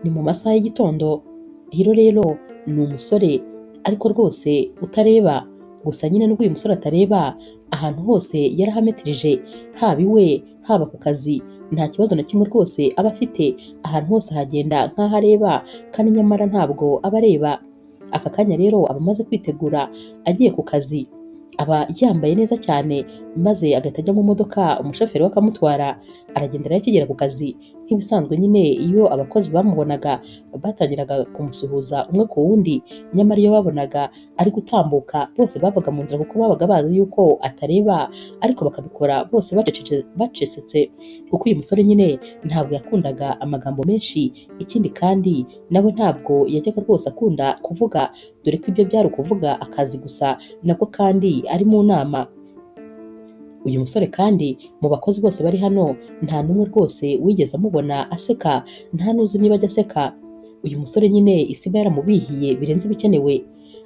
ni mu masaha y'igitondo. Hiro rero ni umusore ariko rwose utareba, gusa nyine nubwo uyu musore atareba, ahantu hose yarahametirije, haba iwe haba ku kazi, nta kibazo na kimwe rwose aba afite, ahantu hose hagenda nk'aho areba kandi nyamara ntabwo aba areba. Aka kanya rero aba amaze kwitegura agiye ku kazi, aba yambaye neza cyane, maze agahita ajya mu modoka umushoferi we akamutwara, aragenda rero akigera ku kazi. Nk'ibisanzwe nyine iyo abakozi bamubonaga batangiraga kumusuhuza umwe ku wundi, nyamara iyo babonaga ari gutambuka bose bavaga mu nzira kuko babaga bazi yuko atareba, ariko bakabikora bose bacecetse kuko uyu musore nyine ntabwo yakundaga amagambo menshi. Ikindi kandi nawe ntabwo yajyaga rwose akunda kuvuga, dore ko ibyo byari ukuvuga akazi gusa, nabwo kandi ari mu nama. Uyu musore kandi mu bakozi bose bari hano nta n'umwe rwose wigeze amubona aseka, nta n'uzi niba ajya aseka. Uyu musore nyine isi iba yaramubihiye birenze ibikenewe.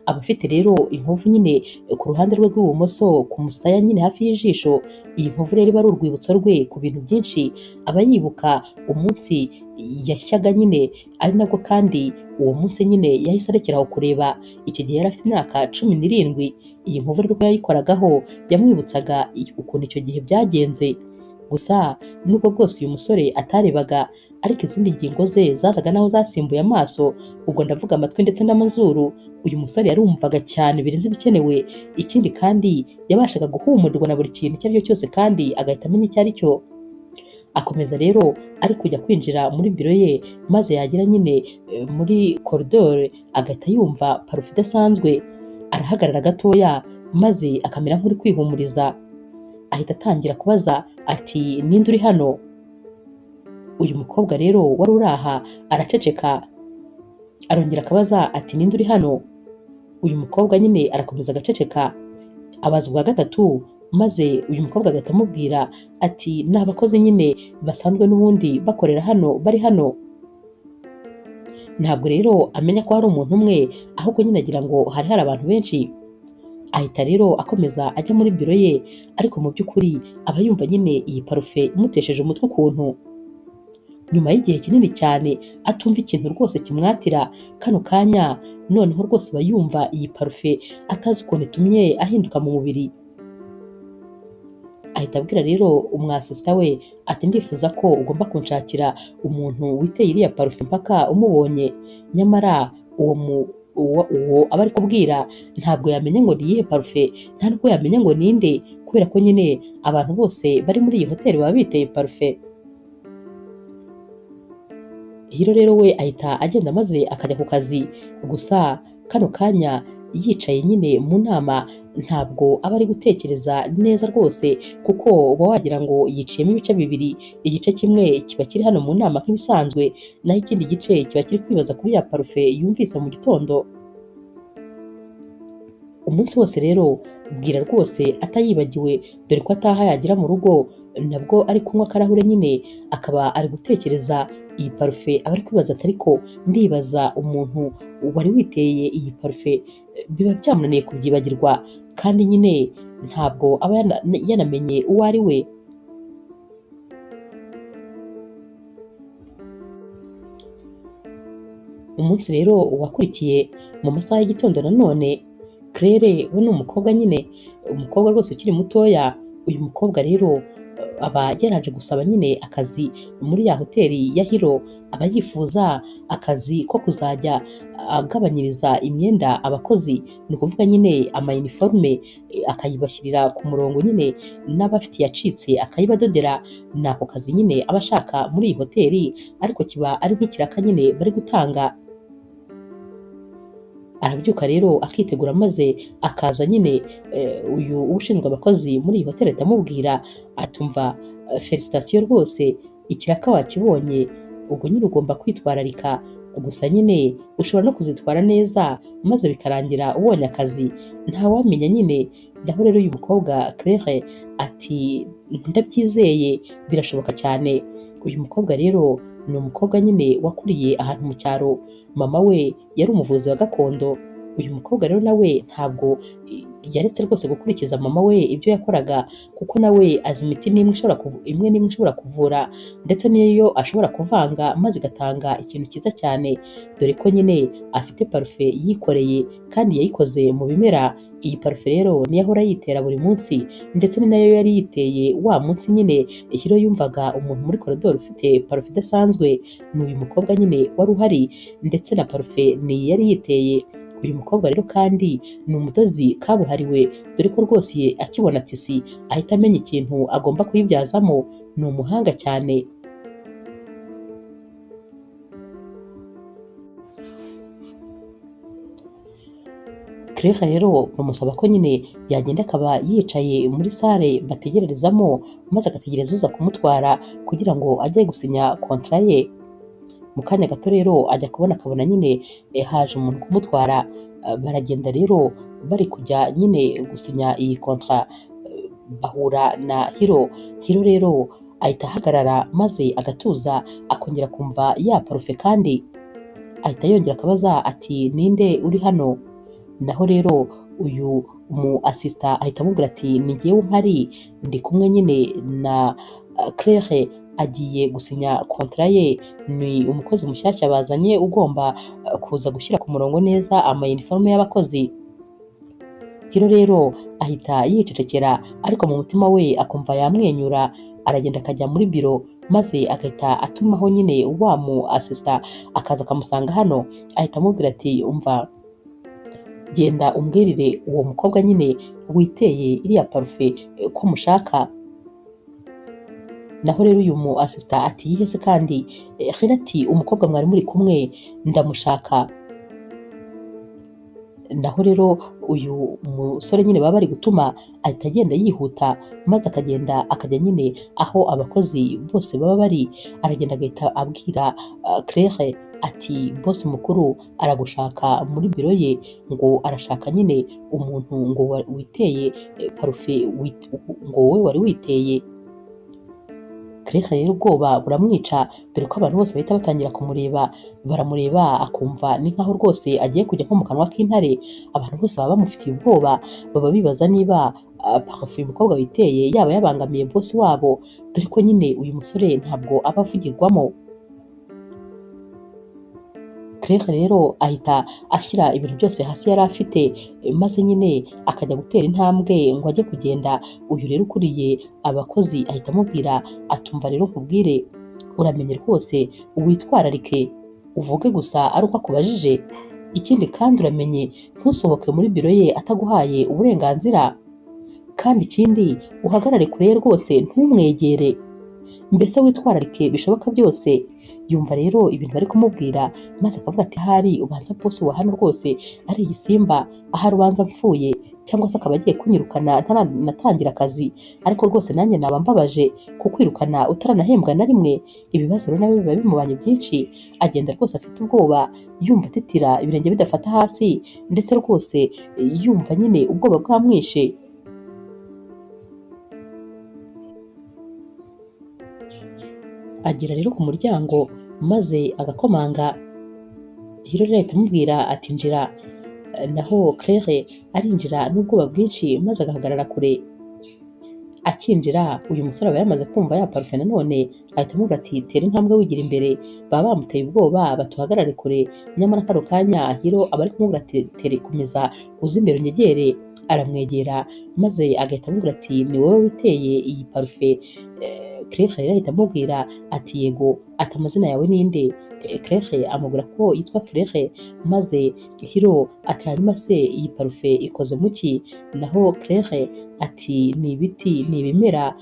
Aba afite rero inkovu nyine ku ruhande rwe rw'ibumoso ku musaya nyine hafi y'ijisho. Iyi nkovu rero iba ari urwibutso rwe ku bintu byinshi, aba yibuka umunsi yashyaga nyine, ari nabwo kandi uwo munsi nyine yahise arekeraho kureba. Iki gihe yari afite imyaka 17. Iyi nkovu rero yayikoragaho yamwibutsaga ukuntu icyo gihe byagenze. Gusa nubwo bwose uyu musore atarebaga, ariko izindi ngingo ze zasaga naho zasimbuye amaso, ubwo ndavuga amatwi ndetse n'amazuru. Uyu musore yarumvaga cyane birenze ibikenewe. Ikindi kandi yabashaga guhumurirwa na buri kintu icyo ari cyo cyose kandi agahita amenya icyo ari cyo. Akomeza rero ari kujya kwinjira muri biro ye, maze yagera nyine muri koridoro agahita yumva parufe idasanzwe. Arahagarara gatoya maze akamera nk'uri kwihumuriza, ahita atangira kubaza ati ninde uri hano? Uyu mukobwa rero wari uri aha araceceka, arongera akabaza ati ninde uri hano? Uyu mukobwa nyine arakomeza agaceceka, abaza ubwa gatatu, maze uyu mukobwa agahita amubwira ati ni abakozi nyine basanzwe n'ubundi bakorera hano, bari hano. Ntabwo rero amenya ko hari umuntu umwe, ahubwo nyine agira ngo hari abantu benshi. Ahita rero akomeza ajya muri biro ye, ariko mu by'ukuri aba yumva nyine iyi parufe imutesheje umutwe ukuntu. Nyuma y'igihe kinini cyane atumva ikintu rwose kimwatira, kano kanya noneho rwose aba yumva iyi parufe atazi ukuntu itumye ahinduka mu mubiri. Ahita abwira rero umwasisita we ati ndifuza ko ugomba kunshakira umuntu witeye iriya parufe mpaka umubonye. Nyamara uwo aba ari kubwira ntabwo yamenya ngo ni iyihe parufe, nta nubwo yamenya ngo ninde, kubera ko nyine abantu bose bari muri iyi hoteli baba biteye parufe. Hiro rero we ahita agenda maze akajya ku kazi. Gusa kano kanya yicaye nyine mu nama, ntabwo aba ari gutekereza neza rwose, kuko uba wagira ngo yiciyemo ibice bibiri. Igice kimwe kiba kiri hano mu nama nk'ibisanzwe, naho ikindi gice kiba kiri kwibaza kuri ya parufe yumvise mu gitondo. Umunsi wose rero bwira rwose atayibagiwe, dore ko ataha yagera mu rugo nabwo ari kunywa akarahure nyine, akaba ari gutekereza iyi parufe. Aba ari kwibaza ati ariko ndibaza umuntu wari witeye iyi parufe biba byamunaniye kubyibagirwa, kandi nyine ntabwo aba yanamenye uwo ari we. Umunsi rero wakurikiye mu masaha y'igitondo nanone, Claire we ni umukobwa nyine, umukobwa rwose ukiri mutoya. Uyu mukobwa rero aba yaraje gusaba nyine akazi muri ya hoteli ya Hiro. Aba yifuza akazi ko kuzajya agabanyiriza imyenda abakozi, ni ukuvuga nyine amayiniforume akayibashyirira ku murongo nyine, n'abafite yacitse akayibadodera. Ni ako kazi nyine aba ashaka muri iyi hoteli, ariko kiba ari nk'ikiraka nyine bari gutanga. Arabyuka rero akitegura maze akaza nyine. Uyu ushinzwe abakozi muri iyi hoteli atamubwira atumva felicitasiyo rwose, ikiraka wakibonye, ubwo nyine ugomba kwitwararika, gusa nyine ushobora no kuzitwara neza maze bikarangira ubonye akazi, ntawamenya nyine. Naho rero uyu mukobwa Claire ati ndabyizeye, birashoboka cyane. Uyu mukobwa rero ni umukobwa nyine wakuriye ahantu mu cyaro, mama we yari umuvuzi wa gakondo. uyu mukobwa rero nawe ntabwo yaretse rwose gukurikiza mama we ibyo yakoraga, kuko nawe azi imiti imwe n'imwe ishobora kuvura, ndetse n'iyo ashobora kuvanga maze igatanga ikintu cyiza cyane, dore ko nyine afite parufe yikoreye kandi yayikoze mu bimera. Iyi parufe rero niyo ahora yitera buri munsi, ndetse ni nayo yari yiteye wa munsi nyine Hiro yumvaga umuntu muri koridoro ufite parufe idasanzwe. Ni uyu mukobwa nyine wari uhari, ndetse na parufe ni yari yiteye. Uyu mukobwa rero kandi ni umudozi kabuhariwe, dore ko rwose akibona tisi ahita amenya ikintu agomba kuyibyazamo. Ni umuhanga cyane. Claire rero bamusaba ko nyine yagenda akaba yicaye muri sale bategererezamo, maze agategereza uza kumutwara kugira ngo ajye gusinya kontra ye. Mu kanya gato rero ajya kubona akabona nyine haje umuntu kumutwara. Baragenda rero bari kujya nyine gusinya iyi kontra, bahura na Hiro. Hiro rero ahita ahagarara maze agatuza, akongera kumva ya parufe kandi ahita yongera akabaza ati ninde uri hano? Naho rero uyu mu asista ahita amubwira ati ni jyewe mpari, ndi kumwe nyine na Claire agiye gusinya kontra ye. Ni umukozi mushyashya bazanye ugomba kuza gushyira ku murongo neza amayiniforume y'abakozi. Hiro rero ahita yicecekera, ariko mu mutima we akumva yamwenyura. Aragenda akajya muri biro, maze agahita atumaho nyine wa mu asista akaza akamusanga hano. Ahita amubwira ati umva, genda umbwirire uwo mukobwa nyine witeye iriya parufe ko mushaka. Naho rero uyu mu asista ati yihese kandi? Hiro ati umukobwa mwari muri kumwe ndamushaka. Naho rero uyu musore nyine baba bari gutuma ahita agenda yihuta, maze akajya nyine aho abakozi bose baba bari. Aragenda agahita abwira Claire ati bosi mukuru aragushaka muri biro ye, ngo arashaka nyine umuntu ngo witeye parufe, ngo wowe wari witeye. Claire rero ubwoba buramwica, dore ko abantu bose bahita batangira kumureba. Baramureba akumva ni nkaho rwose agiye kujya nko mu kanwa k'intare. Abantu bose baba bamufitiye ubwoba, baba bibaza niba parufe uyu mukobwa witeye yaba yabangamiye bosi wabo, dore ko nyine uyu musore ntabwo aba avugirwamo. Claire rero ahita ashyira ibintu byose hasi yari afite, maze nyine akajya gutera intambwe ngo ajye kugenda. Uyu rero ukuriye abakozi ahita amubwira atumva rero nkubwire, uramenye rwose witwararike, uvuge gusa ari uko akubajije. Ikindi kandi uramenye ntusohoke muri biro ye ataguhaye uburenganzira, kandi ikindi uhagarare kure ye rwose ntumwegere, mbese witwararike bishoboka byose. Yumva rero ibintu bari kumubwira, maze akavuga ati ahari ubanza bosi wa hano rwose ari igisimba, ahari ubanza mpfuye, cyangwa se akaba agiye kunyirukana ntaranatangira akazi. Ariko rwose nanjye naba mbabaje kukwirukana utaranahembwa na rimwe. Ibibazo rero nawe biba bimubanye byinshi. Agenda rwose afite ubwoba, yumva atitira, ibirenge bidafata hasi, ndetse rwose yumva nyine ubwoba bwamwishe. Agera rero ku muryango maze agakomanga. Hiro rero ahita amubwira ati injira. Naho Claire arinjira n'ubwoba bwinshi, maze agahagarara kure. Akinjira uyu musore aba yamaze kumva ya parufe nanone, ahita amubwira ati tera intambwe wigira imbere. Baba bamuteye ubwoba batuhagarare kure, nyamara kano kanya Hiro aba ari kumubwira ati tere komeza uze imbere unyegere. Aramwegera maze agahita amubwira ati ni wowe witeye iyi parufe? Claire rero ahita amubwira ati yego. Ati amazina yawe ninde? Claire amubwira ko yitwa Claire, maze Hiro ati hanyuma se iyi parufe ikoze mu ki? Naho Claire ati ni ibiti, ni ibimera,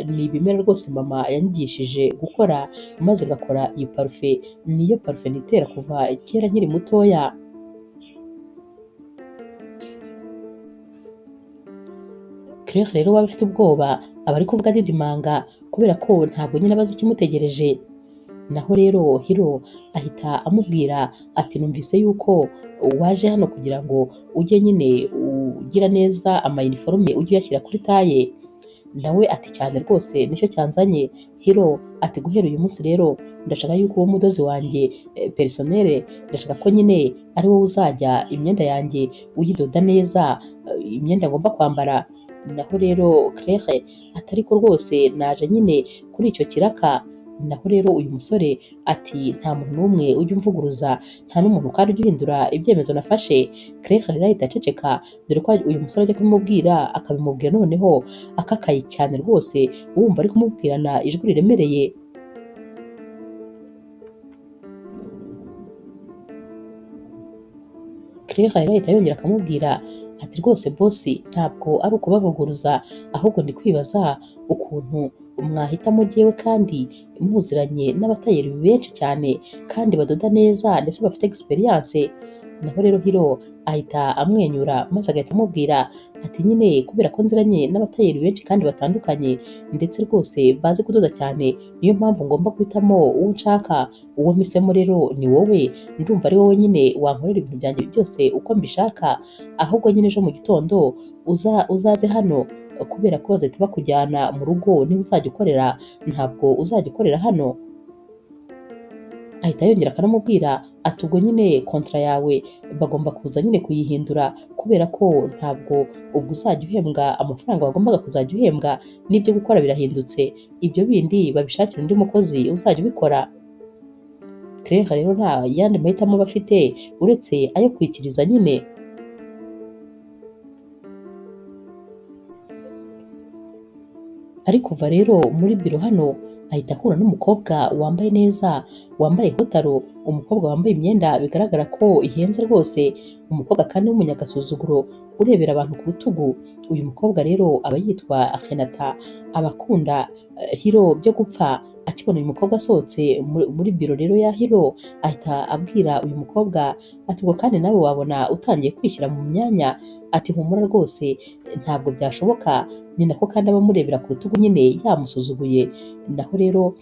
ni ibimera rwose mama yanyigishije gukora, maze ngakora iyi parufe. Niyo parufe nitera kuva kera nkiri mutoya. Claire rero waba afite ubwoba aba ari kuvuga adidimanga, kubera ko ntabwo nyine abazi ikimutegereje. Naho rero Hiro ahita amubwira ati numvise yuko waje hano kugira ngo ujye nyine ugira neza amayiniforume ujye uyashyira kuri taye. nawe ati cyane rwose nicyo cyanzanye. Hiro ati guhera uyu munsi rero ndashaka yuko uwo mudozi wanjye personnel, ndashaka ko nyine ari wowe uzajya imyenda yanjye uyidoda neza, imyenda ngomba kwambara. Naho rero Claire ati ariko rwose naje nyine kuri icyo kiraka. Naho rero uyu musore ati nta muntu n'umwe ujya umvuguruza, nta n'umuntu kandi ujya uhindura ibyemezo nafashe. Claire rero ahita aceceka, dore ko uyu musore ajya kubimubwira akabimubwira noneho akakaye cyane rwose, wumva ari kumubwirana ijwi riremereye. Claire rero ahita yongera akamubwira ati rwose bosi ntabwo ari ukubavuguruza, ahubwo ndi kwibaza ukuntu mwahitamo jyewe kandi muziranye n'abatayeri benshi cyane kandi badoda neza ndetse bafite experience. Naho rero Hiro ahita amwenyura maze agahita amubwira ati nyine kubera ko nziranye n'abatayeri benshi kandi batandukanye ndetse rwose bazi kudoda cyane, niyo mpamvu ngomba guhitamo uwo nshaka. Uwo mpisemo rero ni wowe, ndumva ari wowe nyine wankorera ibintu byanjye byose uko mbishaka. Ahubwo nyine ejo mu gitondo uzaze hano, kubera ko bazahita bakujyana mu rugo niho uzajya ukorera, ntabwo uzajya ukorera hano. Ahita yongera akanamubwira ati ubwo nyine kontra yawe bagomba kuza nyine kuyihindura, kubera ko ntabwo ubwo uzajya uhembwa amafaranga wagombaga kuzajya uhembwa, n'ibyo gukora birahindutse, ibyo bindi babishakira undi mukozi uzajya ubikora. Claire rero nta yandi mahitamo aba afite uretse ayo kwikiriza nyine. Ari kuva rero muri biro hano ahita ahura n'umukobwa wambaye neza, wambaye hotaro, umukobwa wambaye imyenda bigaragara ko ihenze rwose, umukobwa kandi w'umunyagasuzuguro urebera abantu ku rutugu. Uyu mukobwa rero aba yitwa Renata, aba akunda Hiro byo gupfa. Akibona uyu mukobwa asohotse muri biro rero ya Hiro ahita abwira uyu mukobwa ati ubwo kandi nawe wabona utangiye kwishyira mu myanya, ati humura rwose ntabwo byashoboka. Ni nako kandi aba amurebera ku rutugu nyine yamusuzuguye. Naho rero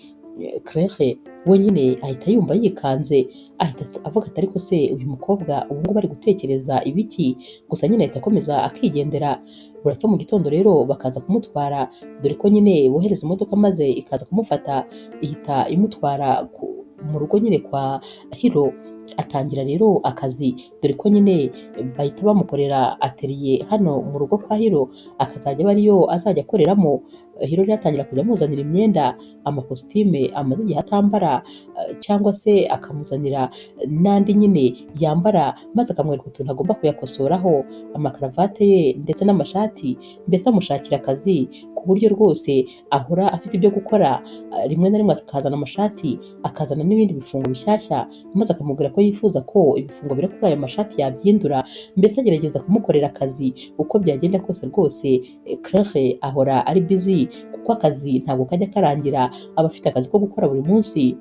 Claire we nyine ahita yumva yikanze, ahita avuga ati ariko se uyu mukobwa ubu ngubu ari gutekereza ibiki? Gusa nyine ahita akomeza akigendera. Buracya mu gitondo rero bakaza kumutwara, dore ko nyine bohereza imodoka maze ikaza kumufata, ihita imutwara mu rugo nyine kwa Hiro. Atangira rero akazi, dore ko nyine bahita bamukorera atelier hano mu rugo kwa Hiro, akazajya aba ariyo azajya akoreramo. Hiro rero atangira kujya amuzanira imyenda, amakositime amaze igihe atambara, cyangwa se akamuzanira n'andi nyine yambara, maze akamwereka utuntu agomba kuyakosoraho, amakaravate ye ndetse n'amashati, mbese amushakira akazi ku buryo rwose ahora afite ibyo gukora. Rimwe na rimwe akazana amashati, akazana n'ibindi bifungo bishyashya, maze akamubwira ko yifuza ko ibifungo biri kuri ayo mashati yabihindura, mbese agerageza kumukorera akazi uko byagenda kose rwose. Claire ahora ari busy kuko akazi ntabwo kajya karangira, aba afite akazi ko gukora buri munsi.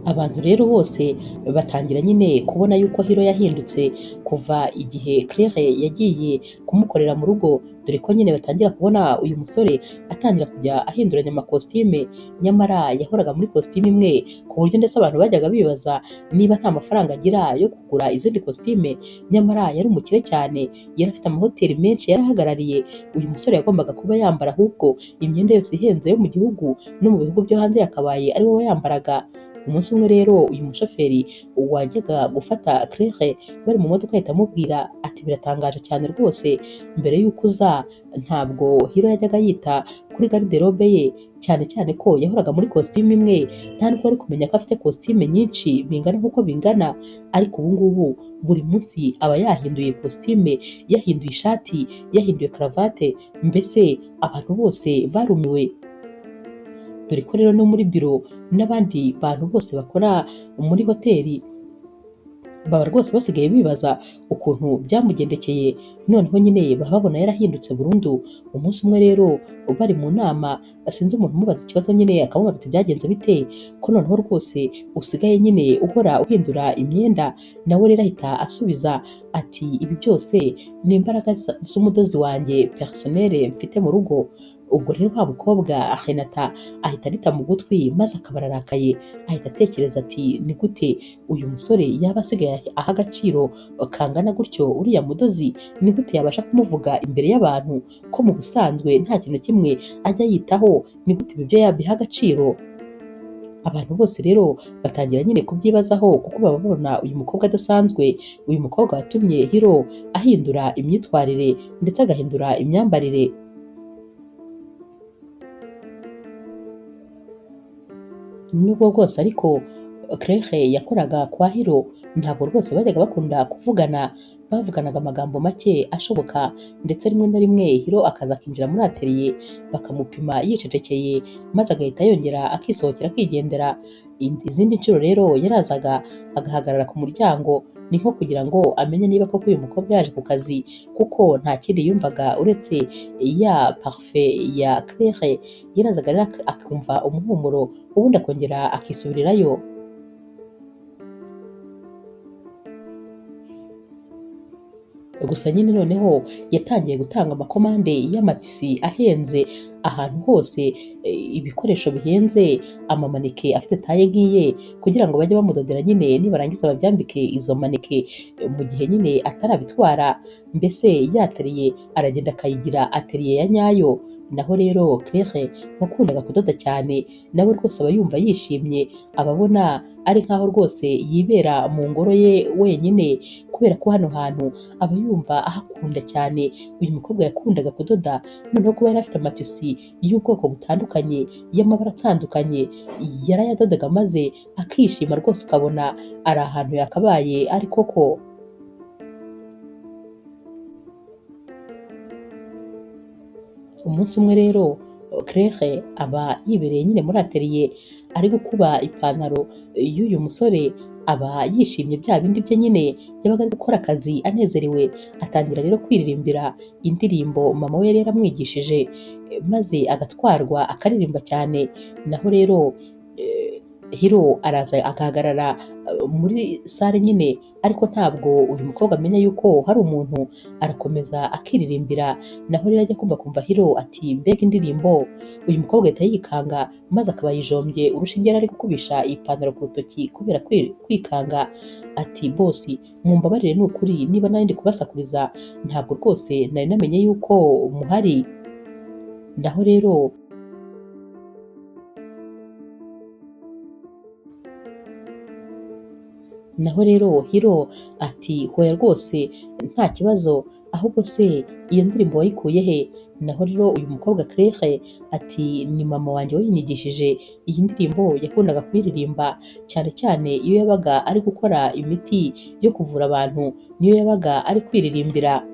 Abantu rero bose batangira nyine kubona yuko Hiro yahindutse kuva igihe Claire yagiye kumukorera mu rugo, dore ko nyine batangira kubona uyu musore atangira kujya ahinduranya amakositime, nyamara yahoraga muri kositime imwe, ku buryo ndetse abantu bajyaga bibaza niba nta mafaranga agira yo kugura izindi kositime. Nyamara yari umukire cyane, yari afite amahoteli menshi yarahagarariye. Uyu musore yagombaga kuba yambara ahubwo imyenda yose ihenze yo mu gihugu no mu bihugu byo hanze yakabaye ari wowe yambaraga. Umunsi umwe rero uyu mushoferi wajyaga gufata Claire bari mu modoka ahita amubwira ati biratangaje cyane rwose, mbere y'uko uza ntabwo Hiro yajyaga yita kuri garderobe ye, cyane cyane ko yahoraga muri kositime imwe, nta nubwo ari kumenya ko afite kositime nyinshi bingana nk'uko bingana. Ariko ubu ngubu buri munsi aba yahinduye kositime, yahinduye ishati, yahinduye karavate, mbese abantu bose barumiwe. Dore ko rero no muri biro n'abandi bantu bose bakora muri hoteli baba rwose basigaye bibaza ukuntu byamugendekeye, noneho nyine baba babona yarahindutse burundu. Umunsi umwe rero bari mu nama, sinzi umuntu umubaza ikibazo nyine akamubaza ati byagenze bite ko noneho rwose usigaye nyine uhora uhindura imyenda? Nawe rero ahita asubiza ati ibi byose ni imbaraga z'umudozi wanjye personnel mfite mu rugo. ubwo rero wa mukobwa Renata ahita arita mu gutwi maze akaba ararakaye, ahita atekereza ati ni gute uyu musore yaba asigaye aha agaciro kangana gutyo uriya mudozi, ni gute yabasha kumuvuga imbere y'abantu ko mu busanzwe nta kintu kimwe ajya yitaho, ni gute ibi byo yabiha agaciro? Abantu bose rero batangira nyine kubyibazaho kuko baba babona uyu mukobwa adasanzwe, uyu mukobwa watumye Hiro ahindura imyitwarire ndetse agahindura imyambarire. Nubwo bwose ariko Claire yakoraga kwa Hiro ntabwo rwose bajyaga bakunda kuvugana, bavuganaga amagambo make ashoboka ndetse rimwe na rimwe Hiro akaza akinjira muri atelier bakamupima yicecekeye maze agahita yongera akisohokera akigendera. Izindi nshuro rero yarazaga agahagarara ku muryango, ni nko kugira ngo amenye niba koko uyu mukobwa yaje ku kazi kuko nta kindi yumvaga uretse ya parufe ya Claire. Yarazaga rero akumva umuhumuro ubundi akongera akisubirirayo. Gusa nyine noneho yatangiye gutanga amakomande y'amatisi ahenze ahantu hose, ibikoresho bihenze, amamaneke afite taye nk'iye kugira ngo bajye bamudodera nyine nibarangiza babyambike izo maneke mu gihe nyine atarabitwara, mbese ya atelier aragenda akayigira atelier ya nyayo. Naho rero Claire wakundaga kudoda cyane nawe rwose aba yumva yishimye, aba abona ari nkaho rwose yibera mu ngoro ye wenyine kubera ko hano hantu aba yumva ahakunda cyane. Uyu mukobwa yakundaga kudoda, noneho kuba yari afite amatusi y'ubwoko butandukanye y'amabara atandukanye yarayadodaga maze akishima rwose ukabona ari ahantu yakabaye ari koko. Umunsi umwe rero Claire aba yibereye nyine muri atelier ari gukuba ipantaro y'uyu musore, aba yishimye bya bindi bye nyine yabaga ari gukora akazi anezerewe, atangira rero kwiririmbira indirimbo mama we yari yaramwigishije maze agatwarwa akaririmba cyane. Naho rero Hiro araza agahagarara muri sale nyine, ariko ntabwo uyu mukobwa amenya yuko hari umuntu, arakomeza akiririmbira. Naho rero ajya kumva Hiro ati mbega indirimbo, uyu mukobwa ahita yikanga maze akaba yijombye urushinge yari ari gukubisha iyi pantaro ku rutoki kubera kwikanga. Ati bosi mumbabarire ni ukuri niba nari ndi kubasakuriza, ntabwo rwose nari namenye yuko muhari. Naho rero Hiro ati hoya rwose nta kibazo, ahubwo se iyo ndirimbo wayikuye he? Naho rero uyu mukobwa Claire ati ni mama wanjye wayinyigishije, iyi ndirimbo yakundaga kuyiririmba cyane cyane iyo yabaga ari gukora imiti yo kuvura abantu, niyo yabaga ari kwiririmbira.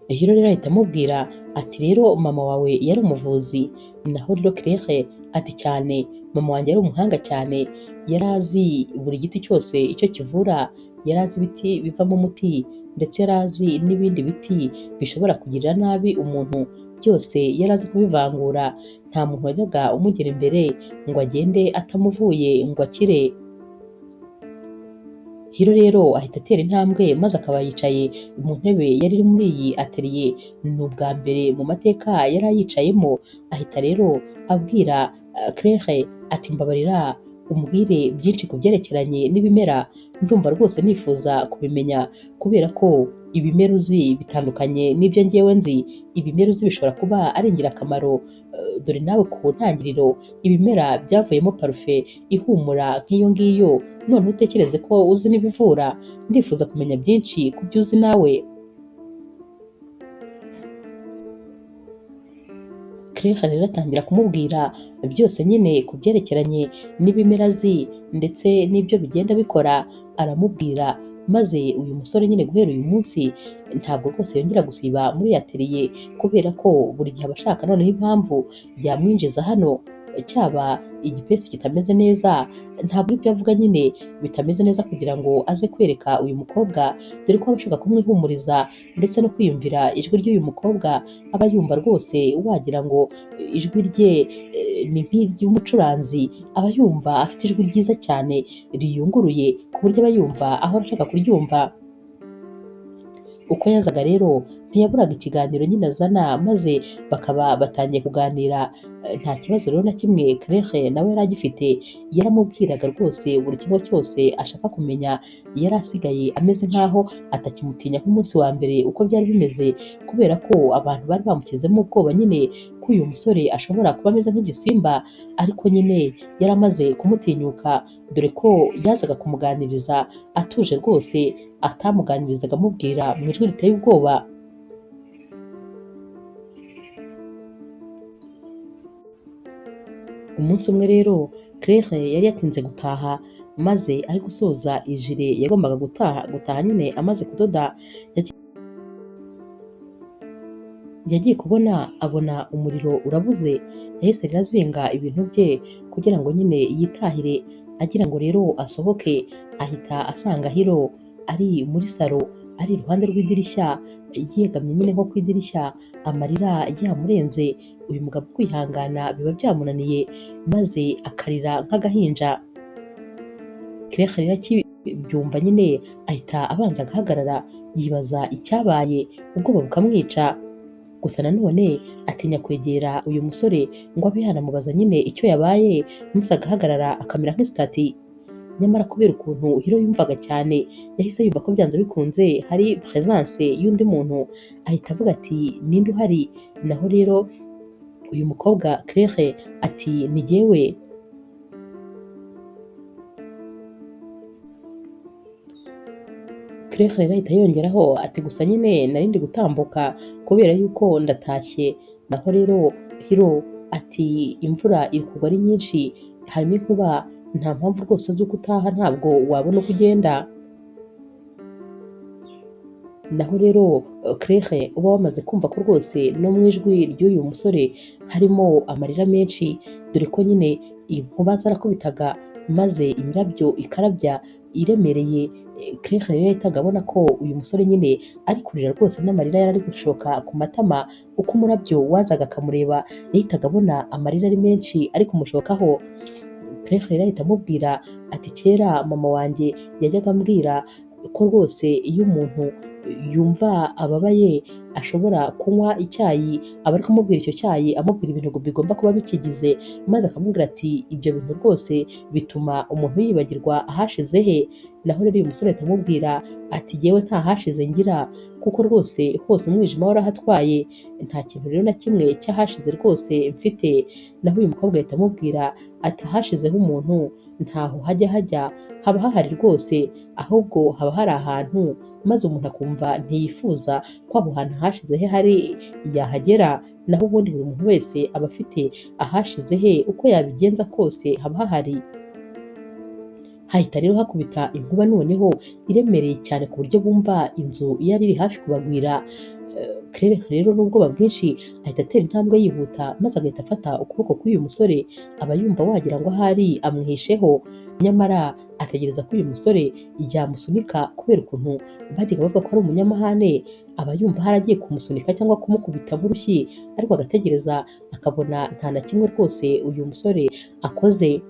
Hiro rero ahita amubwira ati rero mama wawe yari umuvuzi. Naho rero Claire ati cyane, mama wanjye yari umuhanga cyane, yari azi buri giti cyose icyo kivura, yari azi ibiti bivamo umuti ndetse yari azi n'ibindi biti bishobora kugirira nabi umuntu, byose yari azi kubivangura. Nta muntu wajyaga umugera imbere ngo agende atamuvuye ngo akire. Hiro rero ahita atera intambwe maze akaba yicaye mu ntebe yari iri muri iyi atelier. Ni ubwa mbere mu mateka yari ayicayemo, ahita rero abwira Claire ati mbabarira umbwire byinshi ku byerekeranye n'ibimera, ndumva rwose nifuza kubimenya kubera ko ibimera uzi bitandukanye n'ibyo ngewe nzi. Ibimera uzi bishobora kuba ari ingirakamaro, dore nawe ku ntangiriro ibimera byavuyemo parufe ihumura nk'iyo ngiyo, none utekereze ko uzi n'ibivura. Ndifuza kumenya byinshi ku byo uzi nawe. Claire rero atangira kumubwira byose nyine ku byerekeranye n'ibimera azi ndetse n'ibyo bigenda bikora, aramubwira maze uyu musore nyine guhera uyu munsi ntabwo rwose yongera gusiba muri atelier kubera ko buri gihe aba ashaka noneho impamvu yamwinjiza hano, cyaba igipesi kitameze neza, ntabwo ibyo avuga nyine bitameze neza kugira ngo aze kwereka uyu mukobwa, dore ko aba ashaka kumwihumuriza ndetse no kwiyumvira ijwi ry'uyu mukobwa. Aba yumva rwose wagira ngo ijwi rye ni nk'iry'umucuranzi, aba yumva afite ijwi ryiza cyane riyunguruye ku buryo aba yumva aho ashaka kuryumva. uko yazaga rero ntiyaburaga ikiganiro nyine azana maze bakaba batangiye kuganira. Nta kibazo rero na kimwe Claire nawe yari agifite, yaramubwiraga rwose buri kimwe cyose ashaka kumenya, yari asigaye ameze nk'aho atakimutinya nk'umunsi wa mbere uko byari bimeze, kubera ko abantu bari bamushyizemo ubwoba nyine ko uyu musore ashobora kuba ameze nk'igisimba, ariko nyine yari amaze kumutinyuka, dore ko yazaga kumuganiriza atuje rwose, atamuganirizaga amubwira mu ijwi riteye ubwoba. Umunsi umwe rero Claire yari yatinze gutaha, maze ari gusoza ijire yagombaga gutaha nyine amaze kudoda, yagiye kubona abona umuriro urabuze, yahise rero azinga ibintu bye kugira ngo nyine yitahire, agira ngo rero asohoke, ahita asanga Hiro ari muri salo, ari iruhande rw'idirishya, yegamye nyine nko ku idirishya, amarira yamurenze, uyu mugabo kwihangana biba byamunaniye, maze akarira nk'agahinja. Claire rero akibyumva nyine ahita abanza agahagarara, yibaza icyabaye, ubwoba bukamwica. Gusa nanone atinya kwegera uyu musore ngo abe yanamubaza nyine icyo yabaye, maze agahagarara akamera nk'isitati. Nyamara kubera ukuntu Hiro yumvaga cyane, yahise yumva ko byanze bikunze hari presence y'undi muntu, ahita avuga ati ninde uhari? Naho rero uyu mukobwa Claire ati ni jyewe. Claire rero ahita yongeraho ati gusa nyine nari ndi gutambuka kubera yuko ndatashye. Naho rero Hiro ati imvura iri kugwa ari nyinshi, harimo inkuba, nta mpamvu rwose z'uko utaha, ntabwo wabona uko ugenda. Naho rero Claire uba wamaze kumva ko rwose no mu ijwi ry'uyu musore harimo amarira menshi, dore ko nyine inkuba zarakubitaga maze imirabyo ikarabya iremereye. Claire rero yahitaga abona ko uyu musore nyine ari kurira rwose, n'amarira yari ari gushoka ku matama, uko umurabyo wazaga akamureba yahitaga abona amarira ari menshi ari kumushokaho. Claire rero ahita amubwira ati kera mama wanjye yajyaga ambwira ko rwose iyo umuntu yumva ababaye ashobora kunywa icyayi, aba ari kumubwira icyo cyayi amubwira ibintu bigomba kuba bikigize, maze akamubwira ati ibyo bintu rwose bituma umuntu yibagirwa ahashize he. Naho rero uyu musore ahita amubwira ati jyewe nta hashize ngira, kuko rwose hose umwijima warahatwaye, nta kintu rero na kimwe cyahashize rwose mfite. Naho uyu mukobwa ahita amubwira ati ahashizeho umuntu ntaho hajya, haba hahari rwose, ahubwo haba hari ahantu, maze umuntu akumva ntiyifuza ko aho hantu ahashize he hari yahagera. Naho ubundi buri muntu wese aba afite ahashize he, uko yabigenza kose haba hahari. Hahita rero hakubita inkuba noneho iremereye cyane ku buryo bumva inzu yari iri hafi kubagwira. Claire rero n'ubwoba bwinshi ahita atera intambwe yihuta, maze agahita afata ukuboko k'uyu musore, aba yumva wagira ngo ahari amwihisheho. Nyamara ategereza ko uyu musore yamusunika, kubera ukuntu bajyaga bavuga ko ari umunyamahane, aba yumva hari agiye kumusunika cyangwa kumukubita nk'urushyi, ariko agategereza akabona nta na kimwe rwose uyu musore akoze,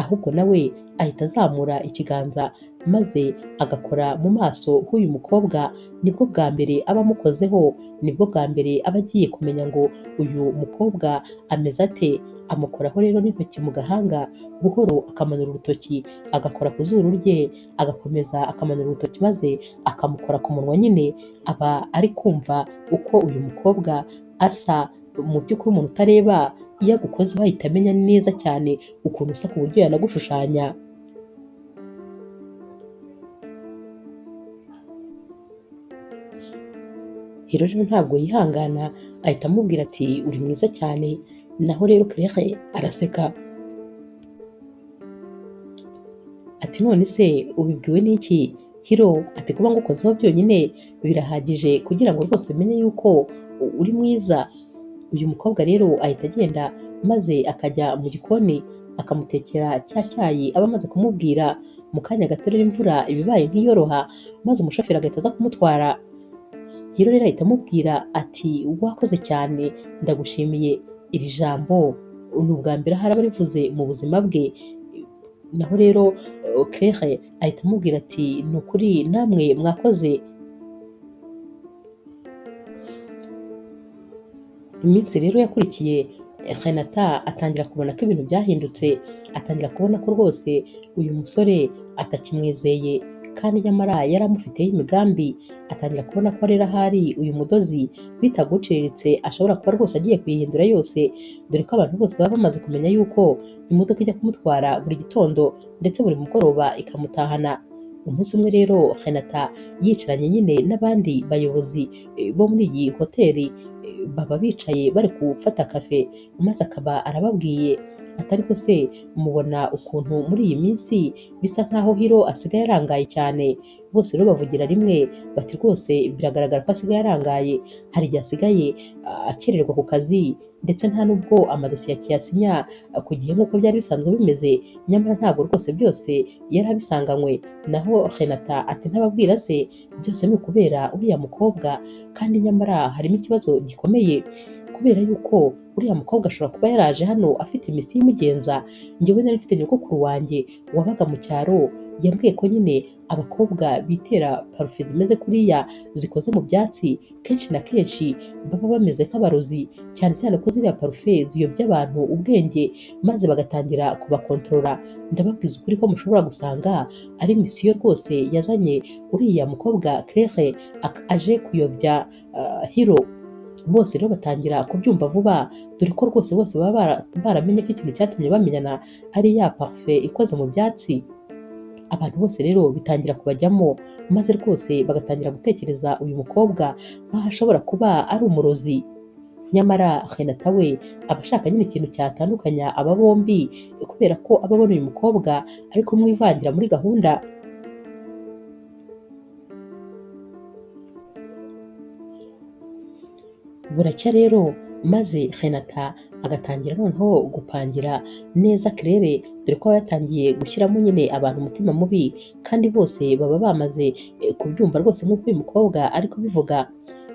ahubwo nawe ahita azamura ikiganza maze agakora mu maso h'uyu mukobwa. Nibwo bwa mbere aba amukozeho, nibwo bwa mbere aba agiye kumenya ngo uyu mukobwa ameze ate. Amukoraho rero n'intoki mu gahanga, buhoro akamanura urutoki agakora ku zuru rye, agakomeza akamanura urutoki maze akamukora ku munwa. Nyine aba ari kumva uko uyu mukobwa asa. Mu by'ukuri umuntu utareba iyo agukozeho ahita amenya neza cyane ukuntu usa, ku buryo yanagushushanya. Hiro rero ntabwo yihangana, ahita amubwira ati uri mwiza cyane. Naho rero Claire araseka ati none se ubibwiwe n'iki? Hiro ati kuba ngukozeho byonyine birahagije kugira ngo rwose menye yuko uri mwiza. Uyu mukobwa rero ahita agenda maze akajya mu gikoni akamutekera cya cyayi aba amaze kumubwira. Mu kanya gato rero imvura ibibaye nk'iyoroha, maze umushoferi agahita aza kumutwara. Hiro rero ahita amubwira ati wakoze cyane, ndagushimiye. Iri jambo ni ubwa mbere ahari aba arivuze mu buzima bwe. Naho rero Claire ahita amubwira ati ni ukuri namwe mwakoze. Iminsi rero yakurikiye, Renata atangira kubona ko ibintu byahindutse, atangira kubona ko rwose uyu musore atakimwizeye kandi nyamara yari amufiteho imigambi, atangira kubona ko rero ahari uyu mudozi bitaga uciriritse ashobora kuba rwose agiye kuyihindura yose, dore ko abantu bose baba bamaze kumenya yuko imodoka ijya kumutwara buri gitondo ndetse buri mugoroba ikamutahana. Umunsi umwe rero Renata yicaranye nyine n'abandi bayobozi bo muri iyi hoteli, baba bicaye bari gufata kafe, maze akaba arababwiye ati ariko se mubona ukuntu muri iyi minsi bisa nkaho Hiro asigaye arangaye cyane. Bose rero bavugira rimwe bati rwose biragaragara ko asigaye arangaye, hari igihe asigaye akererwa ku kazi ndetse nta nubwo amadosiye akiyasinya ku gihe nk'uko byari bisanzwe bimeze, nyamara ntabwo rwose byose yari abisanganywe. Naho Renata ati ntababwira se, byose ni ukubera uriya mukobwa, kandi nyamara harimo ikibazo gikomeye kubera yuko uriya mukobwa ashobora kuba yaraje hano afite imisi imugenza. Njyewe nari mfite nyogokuru wanjye wabaga mu cyaro, yambwiye ko nyine abakobwa bitera parufe zimeze kuriya zikoze mu byatsi kenshi na kenshi baba bameze nk'abarozi, cyane cyane ko ziriya parufe ziyobya abantu ubwenge maze bagatangira kubakontorora. Ndababwiza ukuri ko mushobora gusanga ari misiyo rwose yazanye uriya mukobwa Claire aje kuyobya Hiro. Bose rero batangira kubyumva vuba, dore ko rwose bose baba baramenye ko ikintu cyatumye bamenyana ari ya parufe ikoze mu byatsi. Abantu bose rero bitangira kubajyamo, maze rwose bagatangira gutekereza uyu mukobwa nk'aho ashobora kuba ari umurozi. Nyamara Renata we aba ashaka nyine ikintu cyatandukanya aba bombi, kubera ko aba abona uyu mukobwa ari kumwivangira muri gahunda. Buracya rero maze Renata agatangira noneho gupangira neza Claire, dore ko yatangiye gushyiramo nyine abantu umutima mubi, kandi bose baba bamaze kubyumva rwose nk'uko uyu mukobwa ari kubivuga.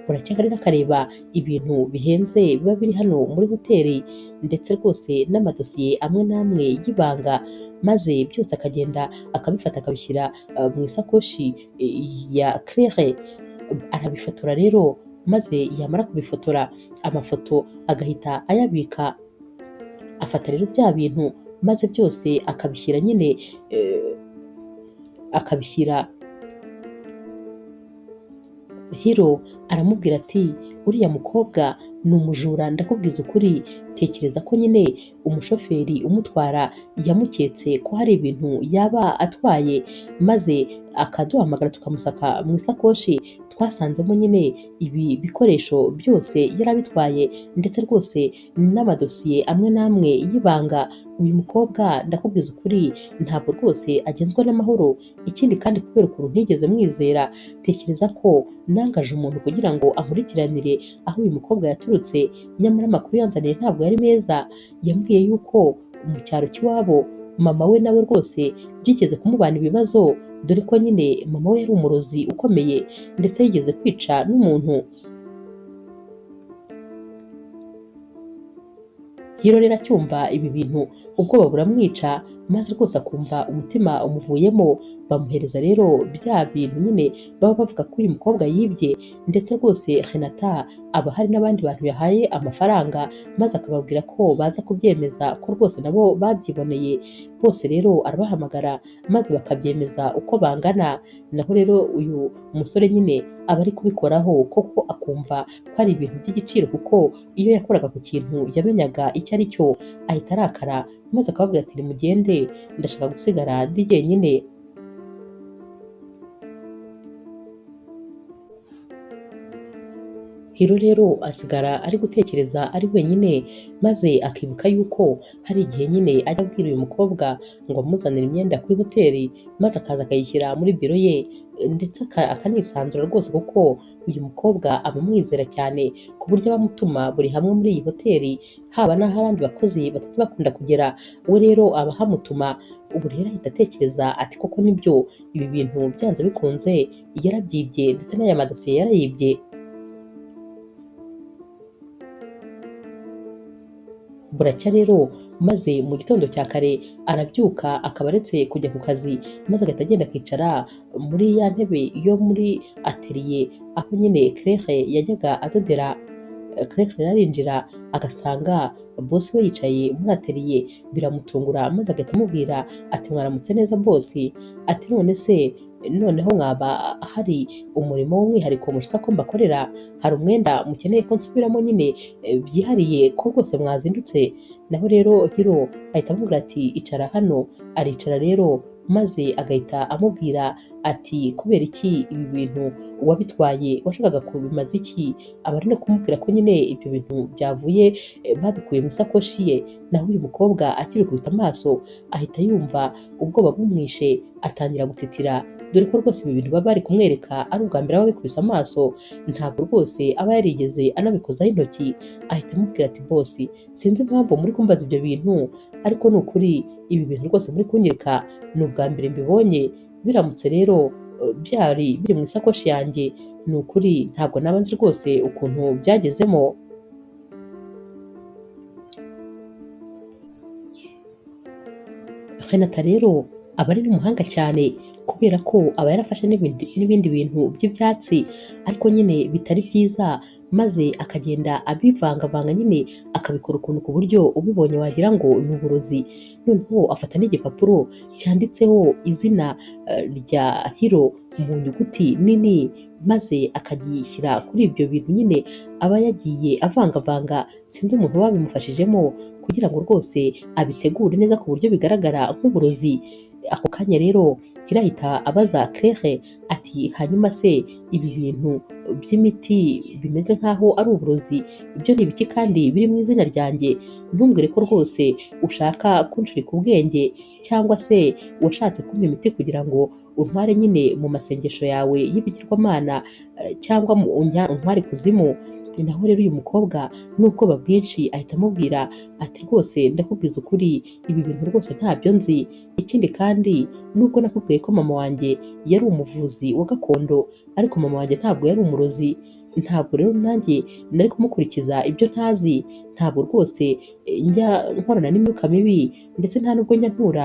Buracya rero akareba ibintu bihenze biba biri hano muri hoteli, ndetse rwose n'amadosiye amwe n'amwe y'ibanga, maze byose akagenda akabifata akabishyira mu isakoshi ya Claire. Arabifotora rero, maze yamara kubifotora amafoto agahita ayabika. Afata rero bya bintu maze byose akabishyira nyine akabishyira Hiro. Aramubwira ati uriya mukobwa ni umujura, ndakubwiza ukuri. Tekereza ko nyine umushoferi umutwara yamuketse ko hari ibintu yaba atwaye, maze akaduhamagara tukamusaka mu isakoshi, twasanzemo nyine ibi bikoresho byose yarabitwaye, ndetse rwose n'amadosiye amwe n'amwe y'ibanga. Uyu mukobwa ndakubwiza ukuri ntabwo rwose agenzwa n'amahoro. Ikindi kandi kubera ukuntu ntigeze mwizera, tekereza ko nangaje umuntu kugira ngo ankurikiranire aho uyu mukobwa yaturutse, nyamara amakuru yanzaniye ntabwo yari meza. Yambwiye yuko mu cyaro cy'iwabo mama we nawe rwose byigeze kumubana ibibazo, dore ko nyine mama we yari umurozi ukomeye ndetse yigeze kwica n'umuntu. Hiro rero acyumva ibi bintu ubwoba buramwica, maze rwose akumva umutima umuvuyemo. Bamuhereza rero bya bintu nyine baba bavuga ko uyu mukobwa yibye, ndetse rwose Renata aba hari n'abandi bantu yahaye amafaranga, maze akababwira ko baza kubyemeza ko rwose nabo babyiboneye. Bose rero arabahamagara maze bakabyemeza uko bangana. Naho rero uyu musore nyine aba ari kubikoraho koko akumva ko ari ibintu by'igiciro, kuko iyo yakoraga ku kintu yamenyaga icyo ari cyo ahita arakara, maze akababwira ati nimugende, ndashaka gusigara ndi jyenyine. Hiro rero asigara ari gutekereza ari wenyine, maze akibuka yuko hari igihe nyine ajya abwira uyu mukobwa ngo amuzanire imyenda kuri hoteli, maze akaza akayishyira muri biro ye, ndetse akanisanzura rwose kuko uyu mukobwa aba amwizera cyane, ku buryo abamutuma buri hamwe muri iyi hoteli, haba n'aho abandi bakozi batajya bakunda kugera, we rero aba ahamutuma. Ubu rero ahita atekereza ati koko nibyo, ibi bintu byanze bikunze yarabyibye, ndetse n'aya madosiye yarayibye. Buracya rero maze mu gitondo cya kare arabyuka akaba aretse kujya ku kazi, maze agahita agenda akicara muri ya ntebe yo muri atelier aho nyine Claire yajyaga adodera Claire rero arinjira agasanga bosi we yicaye muri atelier, biramutungura maze agahita amubwira ati mwaramutse neza bosi, ati none se noneho mwaba hari umurimo w'umwihariko mushaka ko mbakorera, hari umwenda mukeneye ko nsubiramo nyine byihariye ko rwose mwazindutse. Naho rero Hiro ahita amubwira ati icara hano, aricara rero maze agahita amubwira ati kubera iki ibi bintu wabitwaye, washakaga kubimaza iki? Aba ari no kumubwira ko nyine ibyo bintu byavuye babikuye mu isakoshi ye. Naho uyu mukobwa akibikubita amaso ahita yumva ubwoba bumwishe, atangira gutitira, dore ko rwose ibi bintu baba bari kumwereka ari ubwa mbere aba abikubise amaso, ntabwo rwose aba yarigeze anabikozaho intoki. Ahita amubwira ati bosi, sinzi impamvu muri kumbaza ibyo bintu, ariko ni ukuri ibi bintu rwose muri kunyereka ni ubwa mbere mbibonye, biramutse rero byari biri mu isakoshi yanjye, ni ukuri ntabwo naba nzi rwose ukuntu byagezemo. Renata rero aba ari n'umuhanga cyane, kubera ko aba yarafashe n'ibindi bintu by'ibyatsi ariko nyine bitari byiza, maze akagenda abivangavanga nyine akabikora ukuntu ku buryo ubibonye wagira ngo ni uburozi. Noneho afata n'igipapuro cyanditseho izina rya Hiro mu nyuguti nini, maze akagishyira kuri ibyo bintu nyine aba yagiye avangavanga. Sinzi umuntu wabimufashijemo kugira ngo rwose abitegure neza ku buryo bigaragara nk'uburozi. Ako kanya rero irahita abaza Claire ati hanyuma se ibi bintu by'imiti bimeze nk'aho ari uburozi, ibyo ni ibiki kandi biri mu izina ryanjye? Ntumbwire ko rwose ushaka kunshirika ubwenge, cyangwa se washatse kumpa imiti kugira ngo untware nyine mu masengesho yawe y'ibigirwamana, cyangwa untware kuzimu. Naho rero uyu mukobwa n'ubwoba bwinshi ahita amubwira ati rwose ndakubwiza ukuri, ibi bintu rwose ntabyo nzi, ikindi kandi nubwo nakubwiye ko mama wanjye yari umuvuzi wa gakondo, ariko mama wanjye ntabwo yari umurozi, ntabwo rero nanjye nari kumukurikiza ibyo ntazi. Ntabwo rwose njya nkorana n'imyuka mibi, ndetse nta nubwo njya ntura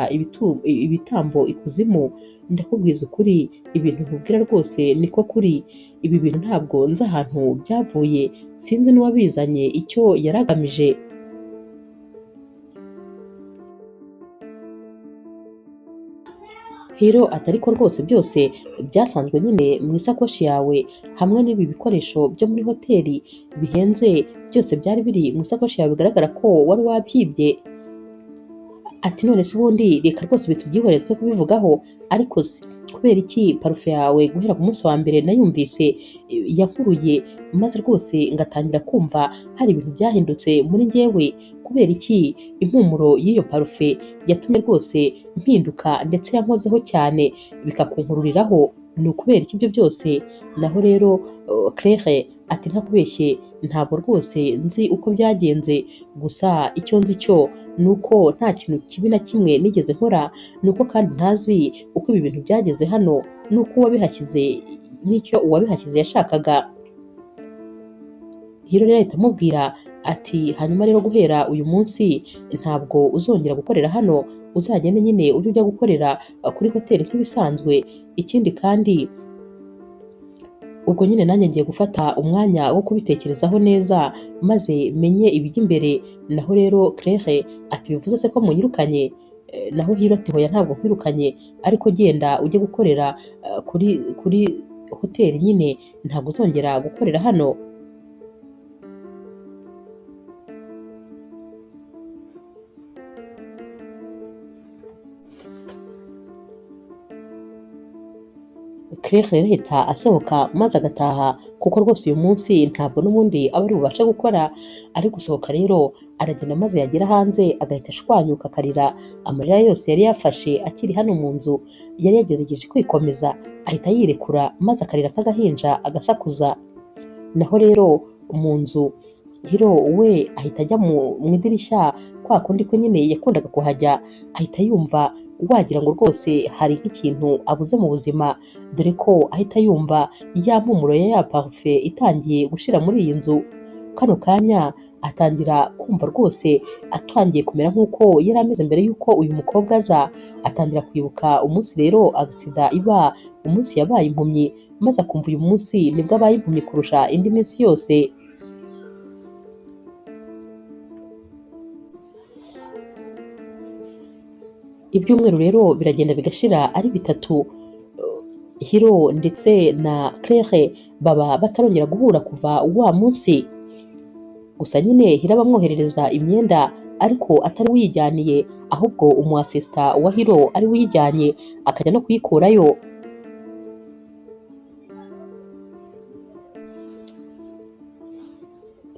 ibitambo ikuzimu. Ndakubwiza ukuri, ibintu nkubwira rwose niko kuri, ibi bintu ntabwo nzi ahantu byavuye, sinzi n'uwabizanye icyo yari agamije. Hiro ati ariko rwose byose byasanzwe nyine mu isakoshi yawe, hamwe n'ibi bikoresho byo muri hoteli bihenze, byose byari biri mu isakoshi yawe, bigaragara ko wari wabyibye. Ati none se ubundi reka rwose bitubyihorere twe kubivugaho, ariko se kubera iki parufe yawe guhera ku munsi wa mbere nayumvise yankuruye, maze rwose ngatangira kumva hari ibintu byahindutse muri njyewe? Kubera iki impumuro y'iyo parufe yatumye rwose mpinduka, ndetse yankozeho cyane bikakunkururiraho? Ni ukubera iki ibyo byose? Naho rero Claire ati ntakubeshye, ntabwo rwose nzi uko byagenze, gusa icyo nzi cyo ni uko nta kintu kibi na kimwe nigeze nkora, ni uko kandi ntazi uko ibi bintu byageze hano, n'uko uwabihashyize n'icyo uwabihashyize yashakaga. Hiro rero ahita amubwira ati hanyuma rero guhera uyu munsi ntabwo uzongera gukorera hano, uzagende nyine ujye ujya gukorera kuri hoteli nk'ibisanzwe. Ikindi kandi ubwo nyine nanjye ngiye gufata umwanya wo kubitekerezaho neza, maze menye ibijya imbere. Naho rero Claire ati bivuze se ko munyirukanye? Naho Hiro ati hoya ntabwo nkwirukanye, ariko genda ujye gukorera kuri hoteli nyine, ntabwo uzongera gukorera hano. Claire rero ahita asohoka maze agataha, kuko rwose uyu munsi ntabwo n'ubundi aba ari bubashe gukora. Ari gusohoka rero aragenda, maze yagera hanze agahita ashwanyuka akarira, amarira yose yari yafashe akiri hano mu nzu yari yagerageje kwikomeza, ahita yirekura maze akarira k'agahinja agasakuza. Naho rero mu nzu Hiro we ahita ajya mu idirishya, kwa kundi ko nyine yakundaga kuhajya, ahita yumva wagira ngo rwose hari nk'ikintu abuze mu buzima, dore ko ahita yumva ya mpumuro ya parufe itangiye gushira muri iyi nzu. Kano kanya atangira kumva rwose atangiye kumera nk'uko yari ameze mbere y'uko uyu mukobwa aza. Atangira kwibuka umunsi rero agisida iba, umunsi yabaye impumyi, maze akumva uyu munsi nibwo abaye impumyi kurusha indi minsi yose. Ibyumweru rero biragenda bigashira ari bitatu, Hiro ndetse na Claire baba batarongera guhura kuva wa munsi. Gusa nyine Hiro bamwoherereza imyenda ariko atari uyijyaniye, ahubwo umu assistant wa Hiro ari uyijyanye akajya no kuyikurayo.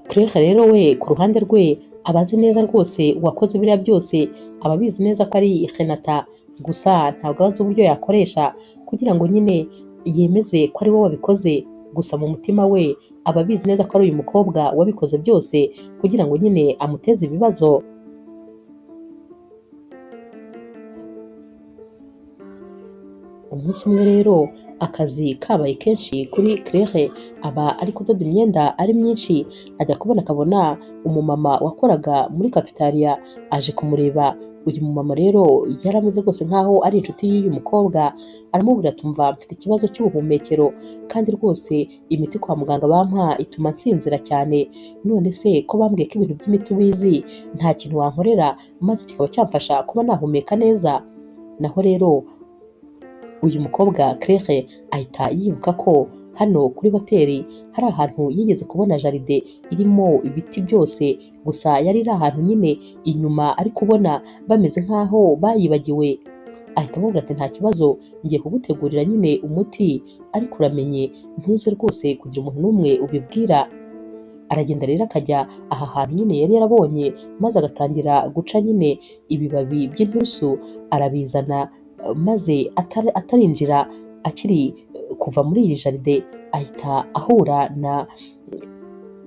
Claire rero we ku ruhande rwe aba azi neza rwose uwakoze biriya byose, aba abizi neza ko ari Renata, gusa ntabwo azi uburyo yakoresha kugira ngo nyine yemeze ko ari we wabikoze. Gusa mu mutima we aba abizi neza ko ari uyu mukobwa wabikoze byose kugira ngo nyine amuteze ibibazo. Umunsi umwe rero akazi kabaye kenshi kuri Claire, aba ari kudoda imyenda ari myinshi, ajya kubona akabona umumama wakoraga muri cafetaria aje kumureba. Uyu mumama rero yari ameze rwose nkaho ari inshuti y'uyu mukobwa, aramubwira atumva mfite ikibazo cy'ubuhumekero kandi rwose imiti kwa muganga bampa ituma nsinzira cyane, none se ko bambwiye ko ibintu by'imiti ubizi nta kintu wankorera maze kikaba cyamfasha kuba nahumeka neza. Naho rero uyu mukobwa Claire ahita yibuka ko hano kuri hoteli hari ahantu yigeze kubona jaride irimo ibiti byose, gusa yari iri ahantu nyine inyuma ari kubona bameze nkaho bayibagiwe. Ahita amubwira ati nta kibazo ngiye kugutegurira nyine umuti, ariko uramenye ntuze rwose kugira umuntu n'umwe ubibwira. Aragenda rero akajya aha hantu nyine yari yarabonye, maze agatangira guca nyine ibibabi by'inturusu arabizana, maze atarinjira akiri kuva muri iyi jaride ahita ahura na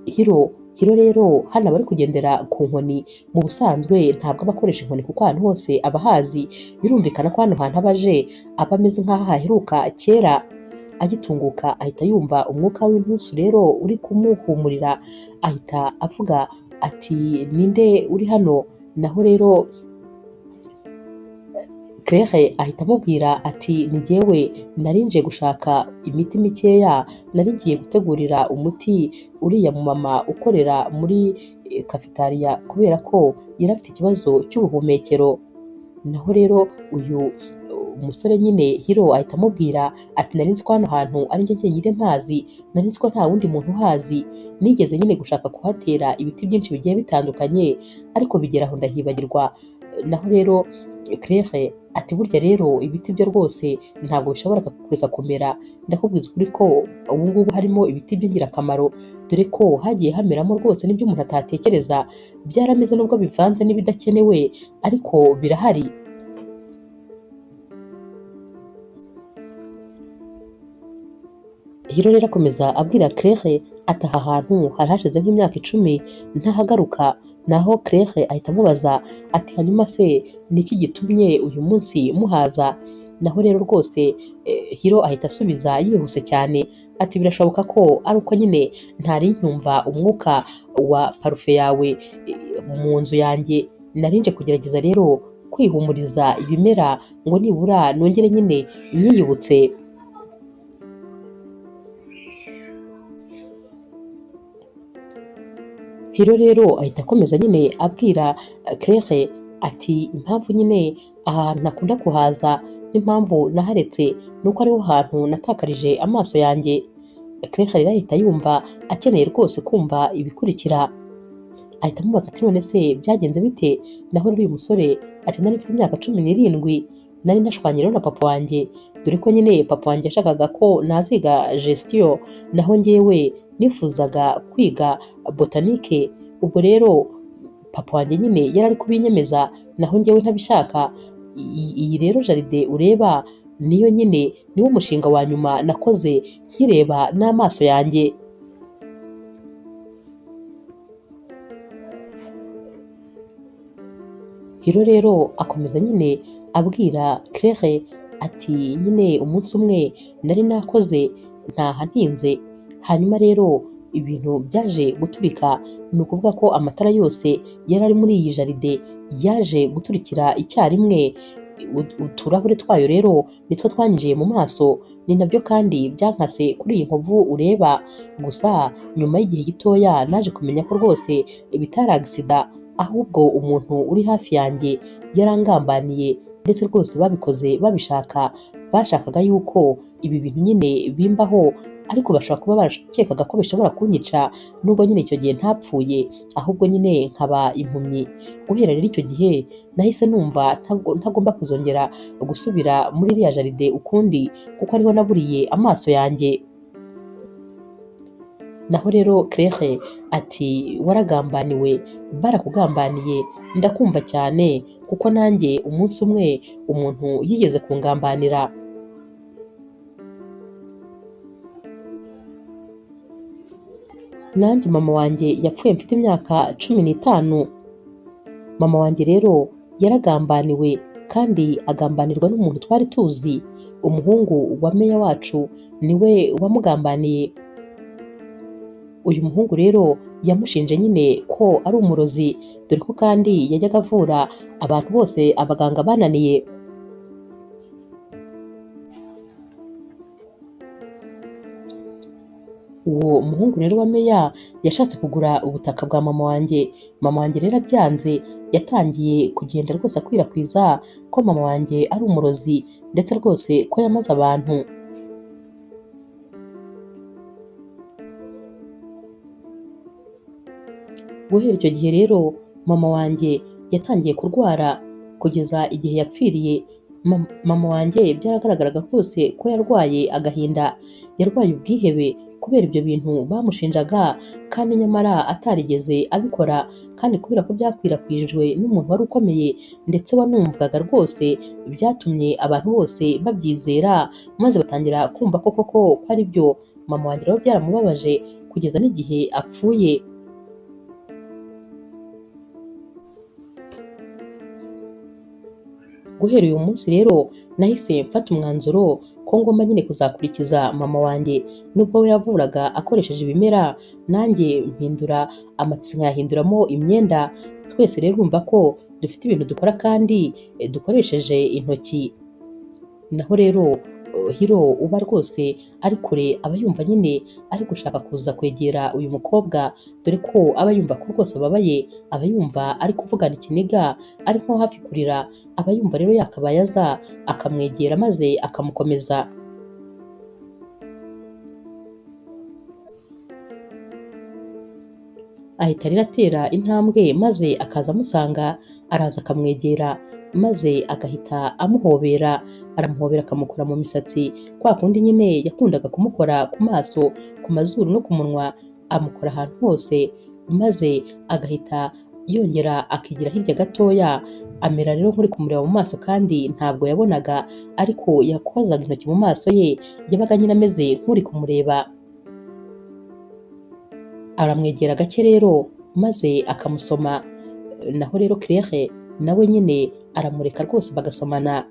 Hiro. Hiro rero hano aba ari kugendera ku nkoni, mu busanzwe ntabwo aba akoresha inkoni kuko ahantu hose aba ahazi. Birumvikana ko hano hantu aba aje aba ameze nk'aho ahaheruka kera. Agitunguka ahita yumva umwuka w'inturusu rero uri kumuhumurira, ahita avuga ati ninde uri hano? Naho rero Claire ahita amubwira ati ni jyewe, nari nje gushaka imiti mikeya, nari ngiye gutegurira umuti uriya mumama ukorera muri cafetaria kubera ko yari afite ikibazo cy'ubuhumekero. Naho rero uyu umusore nyine Hiro ahita amubwira ati nari nzi ko hano hantu ari njye njyenyine mpazi, nari nzi ko nta wundi muntu uhazi, nigeze nyine gushaka kuhatera ibiti byinshi bigiye bitandukanye ariko bigera aho ndahibagirwa. Naho rero Claire ati burya rero ibiti byo rwose ntabwo bishobora kureka kumera, ndakubwiza ukuri ko ubu ngubu harimo ibiti by'ingirakamaro, dore ko hagiye hameramo rwose n'ibyo umuntu atatekereza, byarameze nubwo bivanze n'ibidakenewe ariko birahari. Hiro rero akomeza abwira Claire ati aha hantu hari hashize nk'imyaka 10 ntahagaruka. Naho Claire ahita amubaza ati hanyuma se ni iki gitumye uyu munsi muhaza? Naho rero rwose Hiro ahita asubiza yihuse cyane ati birashoboka ko ari uko nyine ntari nkumva umwuka wa parufe yawe mu nzu yanjye, nari nje kugerageza rero kwihumuriza ibimera ngo nibura nongere nyine nyiyibutse. Hiro rero ahita akomeza nyine abwira Claire ati impamvu nyine aha hantu ntakunda kuhaza n'impamvu naharetse nuko ariho hantu natakarije amaso yanjye. Claire rero ahita yumva akeneye rwose kumva ibikurikira, ahita amubaza ati none se byagenze bite? Naho rero uyu musore ati nari mfite imyaka 17, nari nashwanye rero na papa wanjye, dore ko nyine papa wanjye yashakaga ko naziga gestion, naho njyewe nifuzaga kwiga botanike. Ubwo rero papa wanjye nyine yari ari kubinyemeza, naho njyewe ntabishaka. Iyi rero jaride ureba niyo nyine niwo umushinga wa nyuma nakoze nkireba n'amaso yanjye. Hiro rero akomeza nyine abwira Claire ati nyine umunsi umwe nari nakoze ntaha ntinze, hanyuma rero ibintu byaje guturika, ni ukuvuga ko amatara yose yari ari muri iyi jaride yaje guturikira icyarimwe. Uturahure twayo rero nitwo twanyinjiye mu maso, ni nabyo kandi byankase kuri iyi nkovu ureba. Gusa nyuma y'igihe gitoya naje kumenya ko rwose bitari agisida, ahubwo umuntu uri hafi yanjye yarangambaniye ndetse rwose babikoze babishaka, bashakaga yuko ibi bintu nyine bimbaho, ariko bashobora kuba barakekaga ko bishobora kunyica, nubwo nyine icyo gihe ntapfuye, ahubwo nyine nkaba impumyi. Guhera rero icyo gihe nahise numva ntagomba kuzongera gusubira muri iriya jaride ukundi, kuko ariho naburiye amaso yanjye. Naho rero Claire ati waragambaniwe, barakugambaniye, ndakumva cyane, kuko nanjye umunsi umwe umuntu yigeze kungambanira. Nanjye mama wanjye yapfuye mfite imyaka 15. Mama wanjye rero yaragambaniwe, kandi agambanirwa n'umuntu twari tuzi. Umuhungu wa meya wacu niwe wamugambaniye. Uyu muhungu rero yamushinje nyine ko ari umurozi, dore ko kandi yajyaga avura abantu bose abaganga bananiye. Uwo muhungu rero wa meya yashatse kugura ubutaka bwa mama wanjye. Mama wanjye rero abyanze, yatangiye kugenda rwose akwirakwiza ko mama wanjye ari umurozi, ndetse rwose ko yamaze abantu. Guhera icyo gihe rero mama wanjye yatangiye kurwara kugeza igihe yapfiriye. Mama wanjye byaragaragaraga rwose ko yarwaye agahinda, yarwaye ubwihebe kubera ibyo bintu bamushinjaga, kandi nyamara atarigeze abikora, kandi kubera ko byakwirakwijwe n'umuntu wari ukomeye ndetse wanumvaga rwose, byatumye abantu bose babyizera, maze batangira kumva ko koko ko ari byo. Mama wanjye rero byaramubabaje kugeza n'igihe apfuye. Guhera uyu munsi rero nahise mfata umwanzuro ko ngomba nyine kuzakurikiza mama wanjye. Nubwo we yavuraga akoresheje ibimera, nanjye mpindura amatisi nkayahinduramo imyenda. Twese rero urumva ko dufite ibintu dukora kandi dukoresheje intoki. Naho rero Hiro uba rwose ari kure, aba yumva nyine ari gushaka kuza kwegera uyu mukobwa, dore ko aba yumva ko rwose ababaye, aba yumva ari kuvugana ikiniga, ari nko hafi kurira, aba yumva rero yakabaye aza akamwegera maze akamukomeza. Ahita rero atera intambwe maze akaza amusanga, araza akamwegera maze agahita amuhobera, aramuhobera akamukora mu misatsi, kwa kundi nyine yakundaga kumukora ku maso, ku mazuru no ku munwa, amukora ahantu hose, maze agahita yongera akigira hirya gatoya, amera rero nk'uri kumureba mu maso, kandi ntabwo yabonaga, ariko yakozaga intoki mu maso ye, yabaga nyine ameze nk'uri kumureba. Aramwegera gake rero maze akamusoma. Naho rero Claire nawe nyine aramureka rwose bagasomana.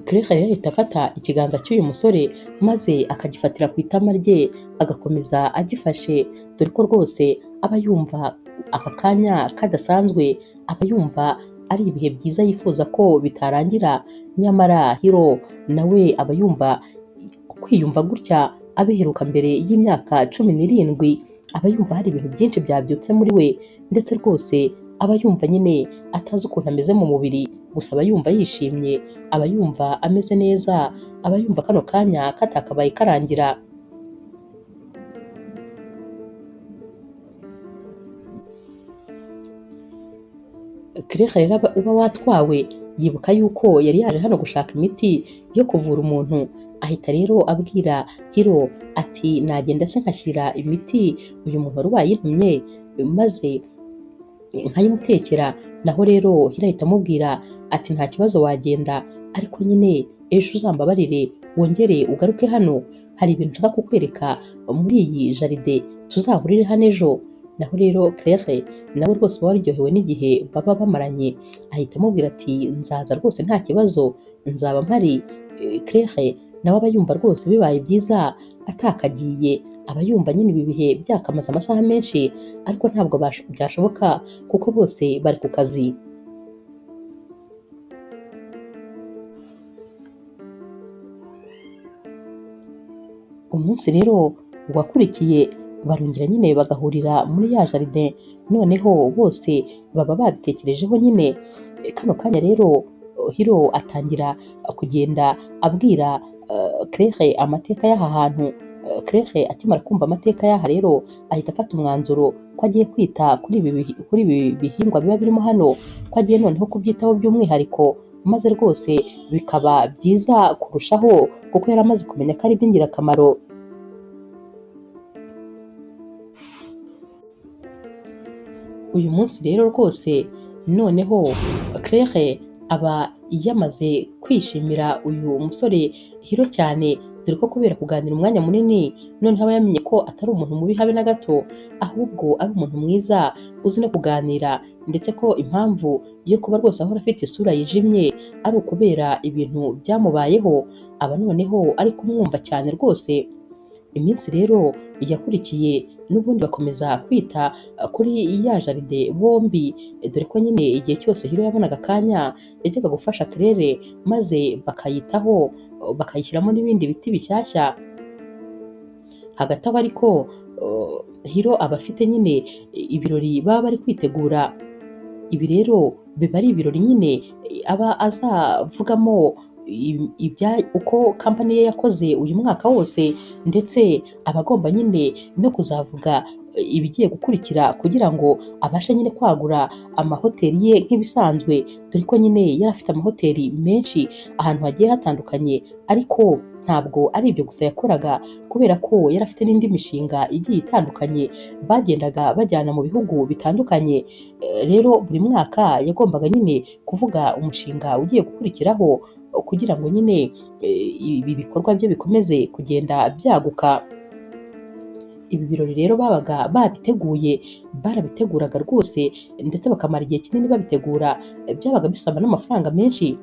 Claire rero ahita afata ikiganza cy'uyu musore maze akagifatira ku itama rye, agakomeza agifashe, dore ko rwose aba yumva aka kanya kadasanzwe, aba yumva ari ibihe byiza yifuza ko bitarangira. Nyamara Hiro nawe aba yumva kwiyumva gutya abiheruka mbere y'imyaka 17, aba yumva hari ibintu byinshi byabyutse muri we, ndetse rwose aba yumva nyine atazi ukuntu ameze mu mubiri, gusa aba yumva yishimye, aba yumva ameze neza, aba yumva kano kanya katakabaye karangira. Claire rero uba watwawe yibuka yuko yari yaje hano gushaka imiti yo kuvura umuntu, ahita rero abwira Hiro ati nagenda se nkashyira imiti uyu muntu wari wayintumye maze nkayimutekera. Naho rero Hiro ahita amubwira ati nta kibazo wagenda, ariko nyine ejo uzambabarire wongere ugaruke hano, hari ibintu nshaka kukwereka muri iyi jaride, tuzahurire hano ejo. Naho rero Claire nawe rwose uba waryohewe n'igihe baba bamaranye, ahita amubwira ati nzaza rwose nta kibazo, nzaba mpari. Claire nawe aba yumva rwose bibaye byiza atakagiye, aba yumva nyine ibi bihe byakamaze amasaha menshi, ariko ntabwo byashoboka kuko bose bari ku kazi. Umunsi rero wakurikiye barongera nyine bagahurira muri ya jaride, noneho bose baba babitekerejeho nyine. Kano kanya rero Hiro atangira kugenda abwira Claire amateka y'aha hantu. Claire akimara kumva amateka y'aha rero ahita afata umwanzuro ko agiye kwita kuri ibi bihingwa biba birimo hano, ko agiye noneho kubyitaho by'umwihariko, maze rwose bikaba byiza kurushaho kuko yari amaze kumenya ko ari iby'ingirakamaro. Uyu munsi rero rwose noneho Claire aba yamaze kwishimira uyu musore Hiro cyane, dore ko kubera kuganira umwanya munini noneho aba yamenye ko atari umuntu mubi habe na gato, ahubwo ari umuntu mwiza uzi no kuganira, ndetse ko impamvu yo kuba rwose ahora afite isura yijimye ari ukubera ibintu byamubayeho. Aba noneho ari kumwumva cyane rwose. Iminsi rero yakurikiye n'ubundi bakomeza kwita kuri ya jaride bombi, dore ko nyine igihe cyose Hiro yabonaga akanya yajyaga gufasha Claire maze bakayitaho, bakayishyiramo n'ibindi biti bishyashya. Hagati aho ariko Hiro aba afite nyine ibirori baba bari kwitegura. Ibi rero biba ari ibirori nyine aba azavugamo uko kampani ye yakoze uyu mwaka wose, ndetse aba agomba nyine no kuzavuga ibigiye gukurikira kugira ngo abashe nyine kwagura amahoteli ye nk'ibisanzwe, dore ko nyine yari afite amahoteli menshi ahantu hagiye hatandukanye, ariko ntabwo ari ibyo gusa yakoraga, kubera ko yari afite n'indi mishinga igiye itandukanye bagendaga bajyana mu bihugu bitandukanye. Rero buri mwaka yagombaga nyine kuvuga umushinga ugiye gukurikiraho kugira ngo nyine ibi bikorwa bye bikomeze kugenda byaguka. Ibi birori rero babaga babiteguye, barabiteguraga rwose ndetse bakamara igihe kinini babitegura, byabaga bisaba n'amafaranga menshi.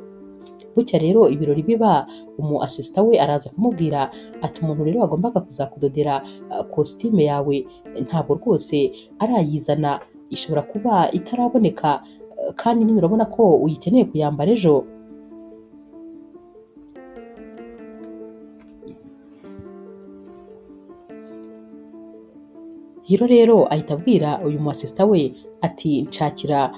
Bucya rero ibirori biba, umu asisita we araza kumubwira ati umuntu rero wagombaga kuzakudodera kositime yawe ntabwo rwose arayizana, ishobora kuba itaraboneka kandi nyine urabona ko uyikeneye kuyambara ejo. Hiro rero ahita abwira uyu mu asisita we ati nshakira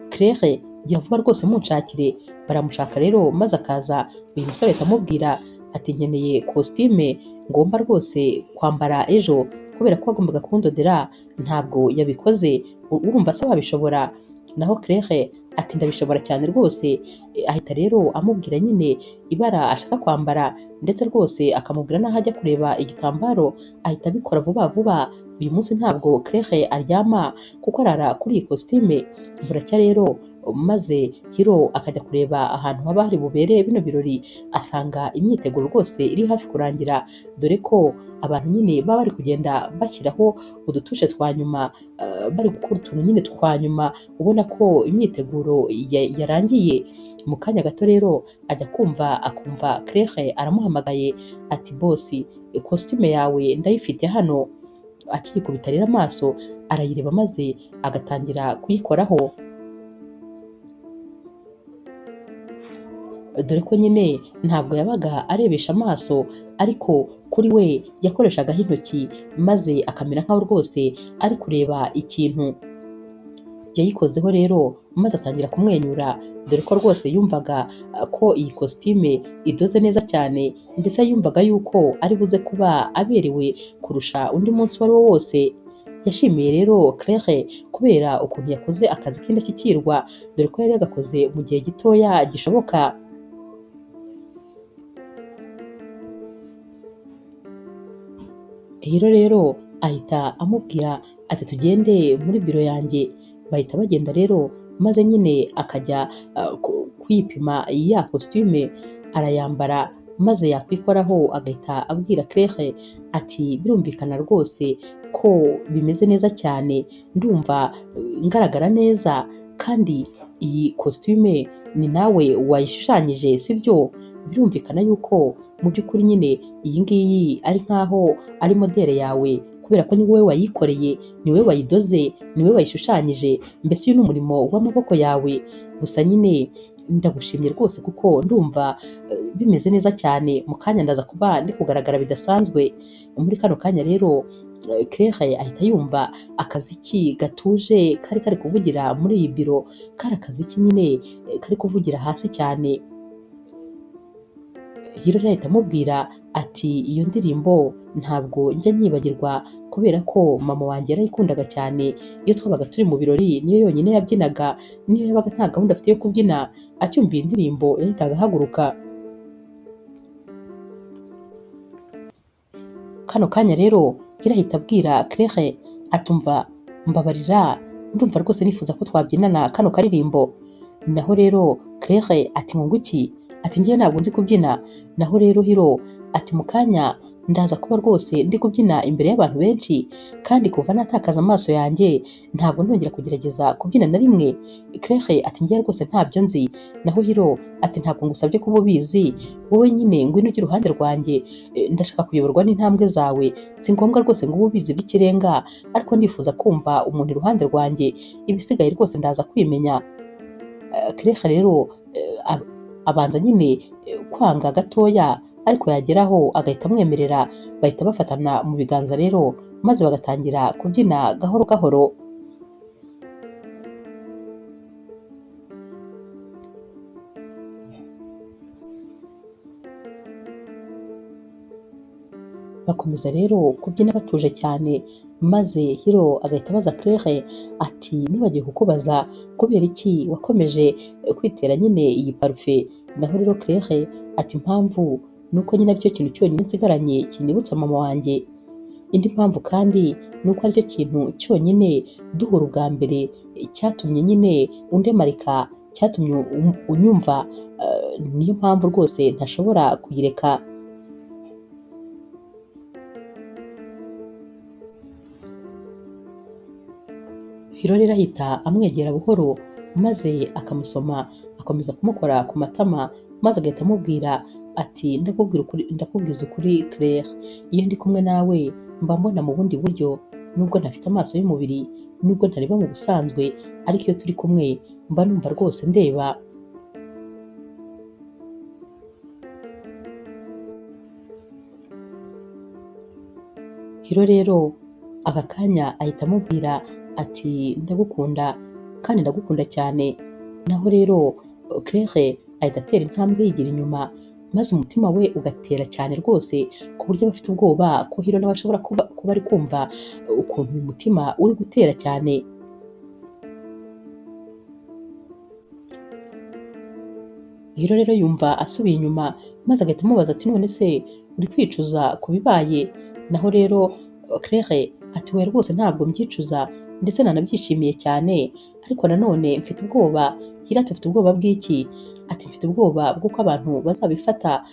Claire, jya vuba rwose munshakire. Baramushaka rero maze akaza, uyu musore ahita amubwira ati nkeneye kositime ngomba rwose kwambara ejo, kubera ko wagombaga kundodera ntabwo yabikoze, urumva se wabishobora? Naho Claire ati ndabishobora cyane rwose. Ahita rero amubwira nyine ibara ashaka kwambara, ndetse rwose akamubwira n'aho ajya kureba igitambaro, ahita abikora vuba vuba. Uyu munsi ntabwo Claire aryama kuko arara kuri iyi kositime. Buracya rero maze Hiro akajya kureba ahantu haba hari bubere bino birori, asanga imyiteguro rwose iri hafi kurangira, dore ko abantu nyine baba bari kugenda bashyiraho udutushe twa nyuma, bari gukora utuntu nyine twa nyuma, ubona ko imyiteguro yarangiye. Mu kanya gato rero ajya akumva Claire aramuhamagaye ati bosi, kositime yawe ndayifite hano. Akiyikubita rero amaso arayireba maze agatangira kuyikoraho, dore ko nyine ntabwo yabaga arebesha amaso, ariko kuri we yakoreshagaho intoki maze akamera nkaho rwose ari kureba ikintu. Yayikozeho rero maze atangira kumwenyura, dore ko rwose yumvaga ko iyi kositime idoze neza cyane, ndetse yumvaga yuko ari buze kuba aberewe kurusha undi munsi uwo ari wo wose. Yashimiye rero Claire kubera ukuntu yakoze akazi k'indashyikirwa, dore ko yari yagakoze mu gihe gitoya gishoboka. Hiro rero ahita amubwira ati tugende muri biro yanjye. Bahita bagenda rero maze nyine akajya kwipima ya kositime, arayambara maze yakwikoraho agahita abwira Claire ati birumvikana rwose ko bimeze neza cyane, ndumva ngaragara neza, kandi iyi kositime ni nawe wayishushanyije sibyo? Birumvikana yuko mu by'ukuri nyine iyi ngiyi ari nkaho ari modere yawe, kubera ko ni wowe wayikoreye, ni wowe wayidoze, ni wowe wayishushanyije, mbese uyu ni umurimo w'amaboko yawe. Gusa nyine ndagushimye rwose kuko ndumva bimeze neza cyane, mu kanya ndaza kuba ndi kugaragara bidasanzwe. Muri kano kanya rero Claire ahita yumva akaziki gatuje kari kuvugira muri iyi biro, kari akaziki nyine kari kuvugira hasi cyane. Hiro rero ahita amubwira ati iyo ndirimbo ntabwo njya nyibagirwa kubera ko mama wanjye yarayikundaga cyane, iyo twabaga turi mu birori niyo yonyine yabyinaga, niyo yabaga nta gahunda afite yo kubyina, acyumva iyi ndirimbo yahitaga ahaguruka. Kano kanya rero Hiro ahita abwira Claire atumva mbabarira, ndumva rwose nifuza ko twabyinana kano karirimbo. Naho rero Claire ati nkunguki, ati njyewe ntabwo nzi kubyina. Naho rero Hiro ati mu kanya ndaza kuba rwose ndi kubyina imbere y'abantu benshi, kandi kuva natakaza amaso yanjye ntabwo nongera kugerageza kubyina na rimwe. Claire ati njyewe rwose ntabyo nzi. Naho Hiro ati ntabwo ngusabye kuba ubizi, wowe nyine ngwino ujye iruhande rwanjye, ndashaka kuyoborwa n'intambwe zawe, si ngombwa rwose ngo ube ubizi by'ikirenga, ariko ndifuza kumva umuntu iruhande rwanjye, ibisigaye rwose ndaza kwimenya. Claire rero abanza nyine kwanga gatoya, ariko yageraho agahita amwemerera, bahita bafatana mu biganza rero maze bagatangira kubyina gahoro gahoro. Bakomeza rero kubyina batuje cyane, maze Hiro agahita abaza Claire ati nibagiwe kukubaza kubera iki wakomeje kwitera nyine iyi parufe. Naho rero Claire ati impamvu ni uko nyine aricyo kintu cyonyine nsigaranye kinyibutsa mama wanjye. Indi mpamvu kandi ni uko aricyo kintu cyonyine duhura ubwa mbere cyatumye nyine undemarika, cyatumye unyumva, niyo mpamvu rwose ntashobora kuyireka. Hiro rero ahita amwegera buhoro maze akamusoma, akomeza kumukora ku matama, maze agahita amubwira ati ndakubwiza ukuri Claire, iyo ndi kumwe nawe mba mbona mu bundi buryo, nubwo ntafite amaso y'umubiri, nubwo ntareba mu busanzwe, ariko iyo turi kumwe mba numva rwose ndeba. Hiro rero aka kanya ahita amubwira ati ndagukunda kandi ndagukunda cyane. Naho rero Claire ahita atera intambwe yigira inyuma, maze umutima we ugatera cyane rwose, ku buryo aba afite ubwoba ko Hiro nawe ashobora kuba ari kumva ukuntu uyu mutima uri gutera cyane. Hiro rero yumva asubiye inyuma, maze agahita amubaza ati none se uri kwicuza ku bibaye? Naho rero Claire ati we rwose ntabwo mbyicuza, ndetse nanabyishimiye cyane, ariko nanone mfite ubwoba. Hiro ati ufite ubwoba bw'iki? Ati mfite ubwoba bw'uko abantu bazabifata,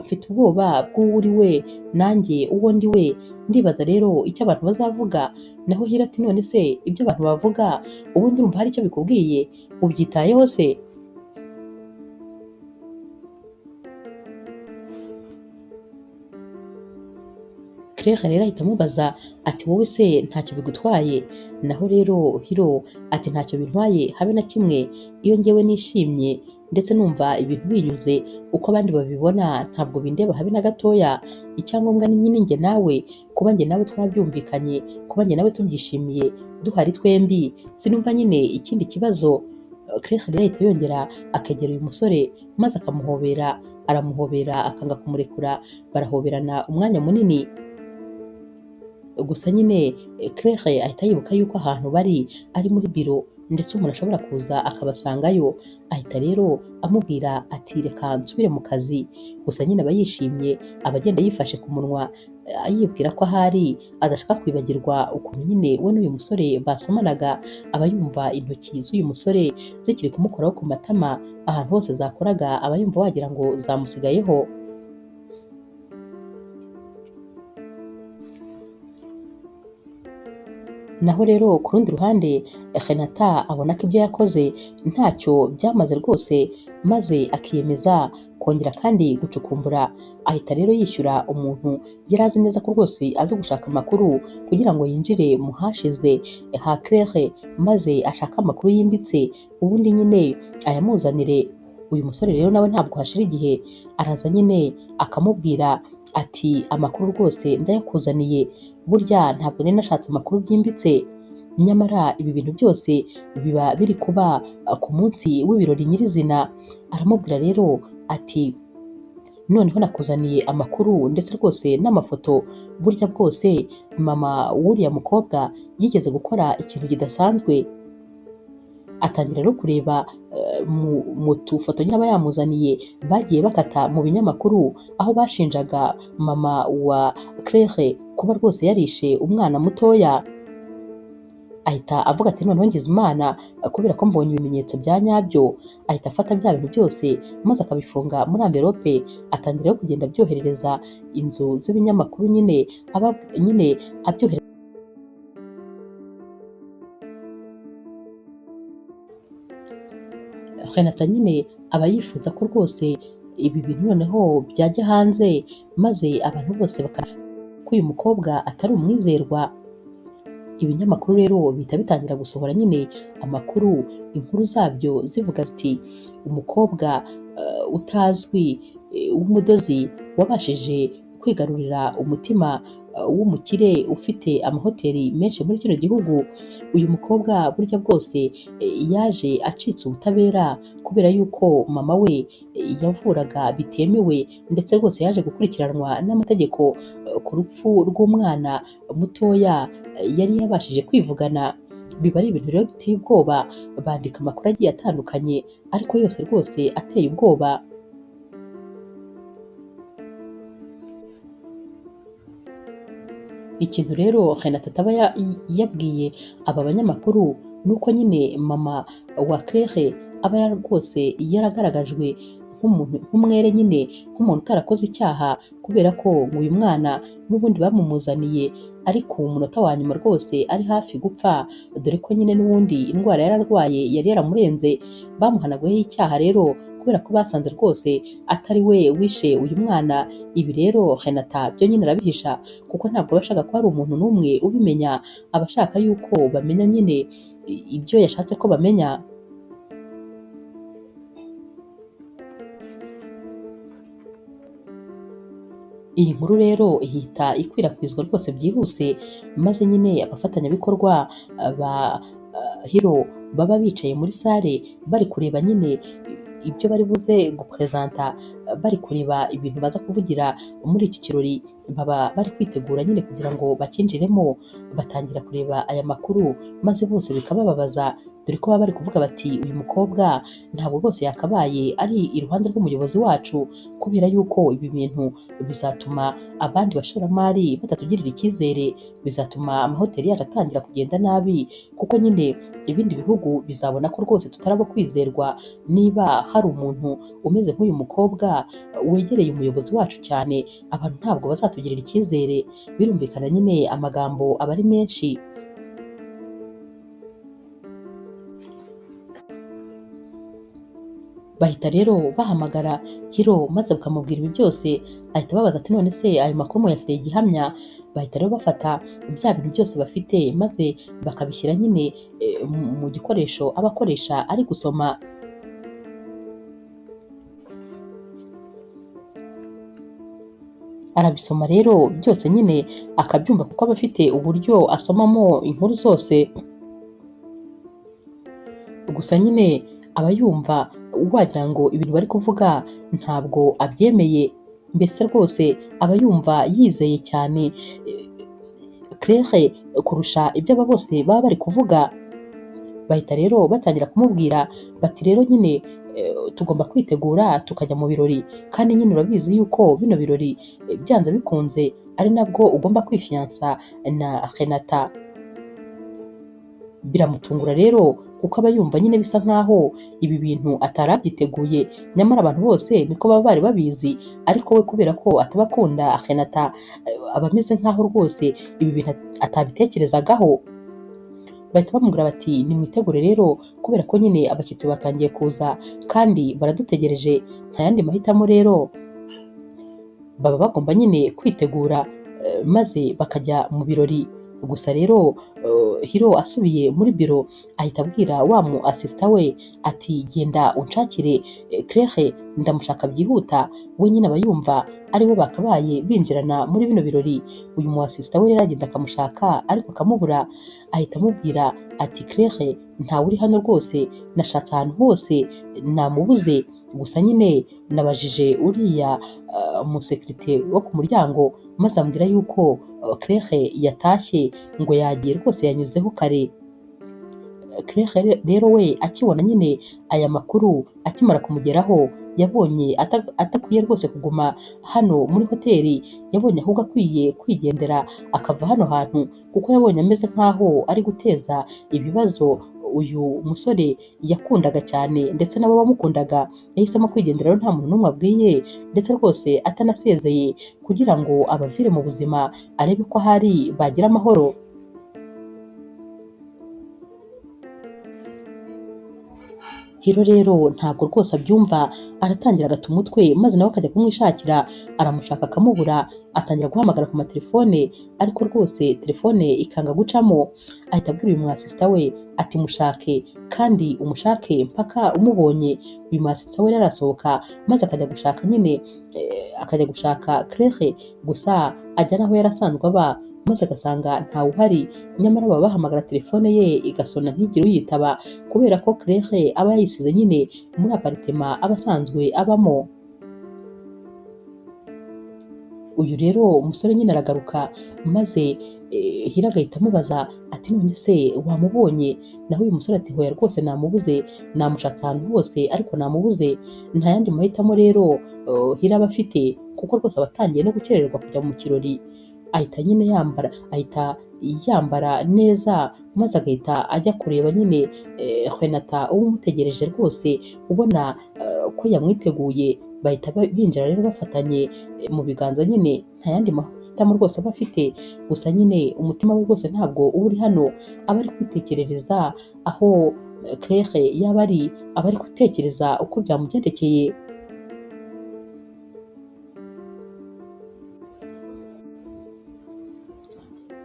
mfite ubwoba bw'uwo uri we nanjye uwo ndi we, ndibaza rero icyo abantu bazavuga. Naho Hiro ati none se ibyo abantu bavuga ubundi urumva hari icyo bikubwiye? Ubyitayeho se? Claire rero ahita amubaza ati wowe se ntacyo bigutwaye? Naho rero Hiro ati ntacyo bintwaye habe na kimwe, iyo njyewe nishimye ndetse numva ibintu binyuze uko abandi babibona ntabwo bindeba habe na gatoya. Icyangombwa ni nyine njye nawe, kuba njye nawe twabyumvikanye, kuba njye nawe tubyishimiye duhari twembi, sinumva nyine ikindi kibazo. Claire rero ahita yongera akegera uyu musore maze akamuhobera, aramuhobera akanga kumurekura, barahoberana umwanya munini. Gusa nyine Claire ahita yibuka yuko ahantu bari ari muri biro, ndetse umuntu ashobora kuza akabasangayo, ahita rero amubwira ati reka nsubire mu kazi. Gusa nyine aba yishimye, aba agenda yifashe ku munwa, yibwira ko ahari adashaka kwibagirwa ukuntu nyine we n'uyu musore basomanaga, aba yumva intoki z'uyu musore zikiri kumukoraho ku matama, ahantu hose zakoraga aba yumva wagira ngo zamusigayeho. Naho rero ku rundi ruhande Renata abona ko ibyo yakoze ntacyo byamaze rwose, maze akiyemeza kongera kandi gucukumbura. Ahita rero yishyura umuntu yari azi neza ko rwose azi gushaka amakuru kugira ngo yinjire mu hashize ha Claire, maze ashake amakuru yimbitse, ubundi nyine ayamuzanire. Uyu musore rero nawe ntabwo hashira igihe, araza nyine akamubwira ati amakuru rwose ndayakuzaniye, burya ntabwo nari nashatse amakuru byimbitse, nyamara ibi bintu byose biba biri kuba ku munsi w'ibirori nyirizina. Aramubwira rero ati noneho nakuzaniye amakuru ndetse rwose n'amafoto, burya bwose mama w'uriya mukobwa yigeze gukora ikintu kidasanzwe. Atangira rero kureba mu tufoto nyine aba yamuzaniye bagiye bakata mu binyamakuru, aho bashinjaga mama wa Claire kuba rwose yarishe umwana mutoya. Ahita avuga ati noneho ngize Imana, kubera ko mbonye ibimenyetso bya nyabyo. Ahita afata bya bintu byose maze akabifunga muri amverope, atangira rero kugenda abyoherereza inzu z'ibinyamakuru nyine abyohereza. Renata nyine aba yifuza ko rwose ibi bintu noneho byajya hanze, maze abantu bose bakamenya ko uyu mukobwa atari umwizerwa. Ibinyamakuru rero bihita bitangira gusohora nyine amakuru, inkuru zabyo zivuga ziti umukobwa utazwi w'umudozi wabashije kwigarurira umutima w'umukire ufite amahoteli menshi muri kino gihugu. Uyu mukobwa burya bwose yaje acitse ubutabera kubera yuko mama we yavuraga bitemewe, ndetse rwose yaje gukurikiranwa n'amategeko ku rupfu rw'umwana mutoya yari yabashije kwivugana. Biba ari ibintu rero biteye ubwoba, bandika amakuru agiye atandukanye ariko yose rwose ateye ubwoba. Ikintu rero Renata ataba yabwiye aba banyamakuru ni uko nyine mama wa Claire aba rwose yaragaragajwe nk'umwere nyine, nk'umuntu utarakoze icyaha, kubera ko uyu mwana n'ubundi bamumuzaniye ari ku munota wa nyuma rwose ari hafi gupfa, dore ko nyine n'ubundi indwara yararwaye yari yaramurenze. Bamuhanaguyeho icyaha rero kubera ko basanze rwose atari we wishe uyu mwana. Ibi rero Renata byo nyine arabihisha, kuko ntabwo aba ashaka ko hari umuntu n'umwe ubimenya, aba ashaka yuko bamenya nyine ibyo yashatse ko bamenya. Iyi nkuru rero ihita ikwirakwizwa rwose byihuse, maze nyine abafatanyabikorwa ba Hiro baba bicaye muri sale bari kureba nyine ibyo bari buze gupresenta, bari kureba ibintu baza kuvugira muri iki kirori, baba bari kwitegura nyine kugira ngo bakinjiremo. Batangira kureba aya makuru maze bose bikabababaza, dore ko baba bari kuvuga bati uyu mukobwa ntabwo rwose yakabaye ari iruhande rw'umuyobozi wacu, kubera yuko ibi bintu bizatuma abandi bashoramari batatugirira icyizere, bizatuma amahoteli yacu atangira kugenda nabi, kuko nyine ibindi bihugu bizabona ko rwose tutarabo kwizerwa niba hari umuntu umeze nk'uyu mukobwa wegereye umuyobozi wacu cyane, abantu ntabwo bazatugirira icyizere. Birumvikana nyine amagambo aba ari menshi. Bahita rero bahamagara Hiro maze bakamubwira ibi byose, ahita ababaza ati none se ayo makuru muyafitiye gihamya? Bahita rero bafata bya bintu byose bafite maze bakabishyira nyine mu gikoresho aba akoresha ari gusoma. Arabisoma rero byose nyine akabyumva, kuko aba afite uburyo asomamo inkuru zose. Gusa nyine aba yumva wagira ngo ibintu bari kuvuga ntabwo abyemeye, mbese rwose aba yumva yizeye cyane Claire kurusha ibyo aba bose baba bari kuvuga. Bahita rero batangira kumubwira bati rero nyine tugomba kwitegura tukajya mu birori, kandi nyine urabizi yuko bino birori byanze bikunze ari nabwo ugomba kwifiyansa na Renata. Biramutungura rero kuko aba yumva nyine bisa nkaho ibi bintu atari abyiteguye, nyamara abantu bose niko baba bari babizi, ariko we kubera ko ataba akunda Renata aba ameze nkaho rwose ibi bintu atabitekerezagaho. Bahita bamubwira bati nimwitegure rero, kubera ko nyine abashyitsi batangiye kuza kandi baradutegereje, nta yandi mahitamo rero, baba bagomba nyine kwitegura maze bakajya mu birori. Gusa rero Hiro asubiye muri biro ahita abwira wa mu asista we ati genda unshakire Claire ndamushaka byihuta, we nyine aba yumva ari we bakabaye binjirana muri bino birori. Uyu mu assistant we rero aragenda akamushaka ariko akamubura, ahita amubwira ati Claire ntawe uri hano rwose, nashatse ahantu hose namubuze, gusa nyine nabajije uriya umusekirite wo ku muryango maze ambwira yuko Claire yatashye ngo yagiye rwose yanyuzeho kare. Claire rero we akibona nyine aya makuru akimara kumugeraho, yabonye atakwiye rwose kuguma hano muri hoteli, yabonye ahubwo akwiye kwigendera akava hano hantu, kuko yabonye ameze nk'aho ari guteza ibibazo uyu musore yakundaga cyane ndetse n'abo bamukundaga. Yahisemo kwigendera rero nta muntu n'umwe abwiye, ndetse rwose atanasezeye, kugira ngo abavire mu buzima arebe ko ahari bagira amahoro. Hiro rero ntabwo rwose abyumva, aratangira agata umutwe maze nawe akajya kumwishakira, aramushaka akamubura, atangira guhamagara ku matelefone ariko rwose telefone ikanga gucamo. Ahita abwira uyu mwasista we ati mushake kandi umushake mpaka umubonye. Uyu mwasista we rero arasohoka maze akajya gushaka nyine akajya gushaka Claire, gusa ajya naho yari asanzwe aba maze agasanga ntawe uhari, nyamara baba bahamagara telefone ye igasona ntigire uyitaba, kubera ko Claire aba yayisize nyine muri aparitema aba asanzwe abamo. Uyu rero umusore nyine aragaruka maze Hira agahita amubaza ati none se wamubonye? Naho uyu musore ati hoya rwose namubuze, namushatse ahantu hose ariko namubuze. Nta yandi mahitamo rero Hira aba afite, kuko rwose aba atangiye no gukererwa kujya mu kirori. Ahita nyine yambara neza maze agahita ajya kureba nyine Renata uba umutegereje rwose, ubona ko yamwiteguye. Bahita binjira rero bafatanye mu biganza, nyine nta yandi mahitamo rwose aba afite, gusa nyine umutima we rwose ntabwo uba uri hano, aba ari kwitekerereza aho Claire yaba ari, aba ari gutekereza uko byamugendekeye.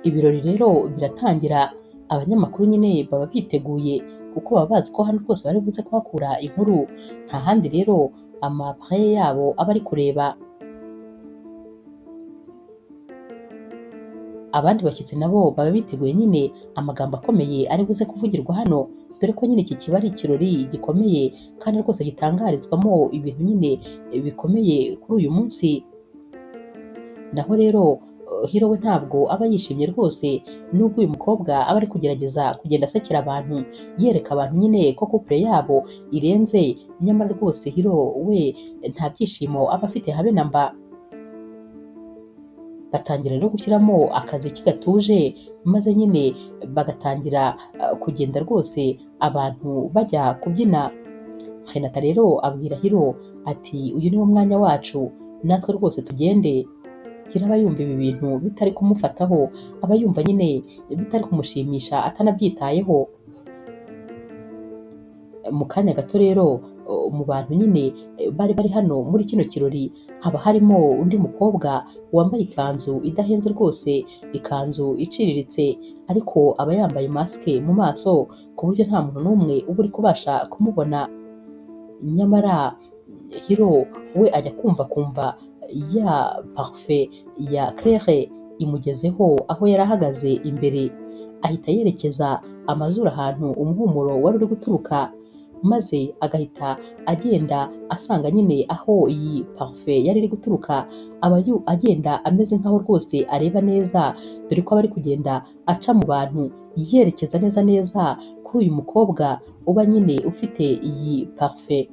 Ibirori rero biratangira, abanyamakuru nyine baba biteguye kuko baba bazi ko hano rwose bari buze kuhakura inkuru, nta handi rero amapre yabo aba ari kureba. Abandi bashyitsi nabo baba biteguye nyine amagambo akomeye ari buze kuvugirwa hano, dore ko nyine iki kiba ari ikirori gikomeye kandi rwose gitangarizwamo ibintu nyine bikomeye kuri uyu munsi. Naho rero Hiro we ntabwo aba yishimye rwose, nubwo uyu mukobwa aba ari kugerageza kugenda asekera abantu, yereka abantu nyine ko couple yabo irenze, nyamara rwose Hiro we nta byishimo aba afite habe na mba. Batangira rero gushyiramo akaziki gatuje, maze nyine bagatangira kugenda rwose abantu bajya kubyina. Renata rero abwira Hiro ati uyu niwo mwanya wacu, natwe rwose tugende. Hiro aba yumva ibi bintu bitari kumufataho, aba yumva nyine bitari kumushimisha, atanabyitayeho. Mu kanya gato rero mu bantu nyine bari hano muri kino kirori, haba harimo undi mukobwa wambaye ikanzu idahenze rwose, ikanzu iciriritse, ariko aba yambaye masike mu maso ku buryo nta muntu n'umwe uba uri kubasha kumubona. Nyamara Hiro we ajya kumva ya parufe ya Claire imugezeho aho yari ahagaze imbere, ahita yerekeza amazuru ahantu umuhumuro wari uri guturuka, maze agahita agenda asanga nyine aho iyi parufe yari iri guturuka, aba agenda ameze nk'aho rwose areba neza, dore ko aba ari kugenda aca mu bantu yerekeza neza kuri uyu mukobwa uba nyine ufite iyi parufe.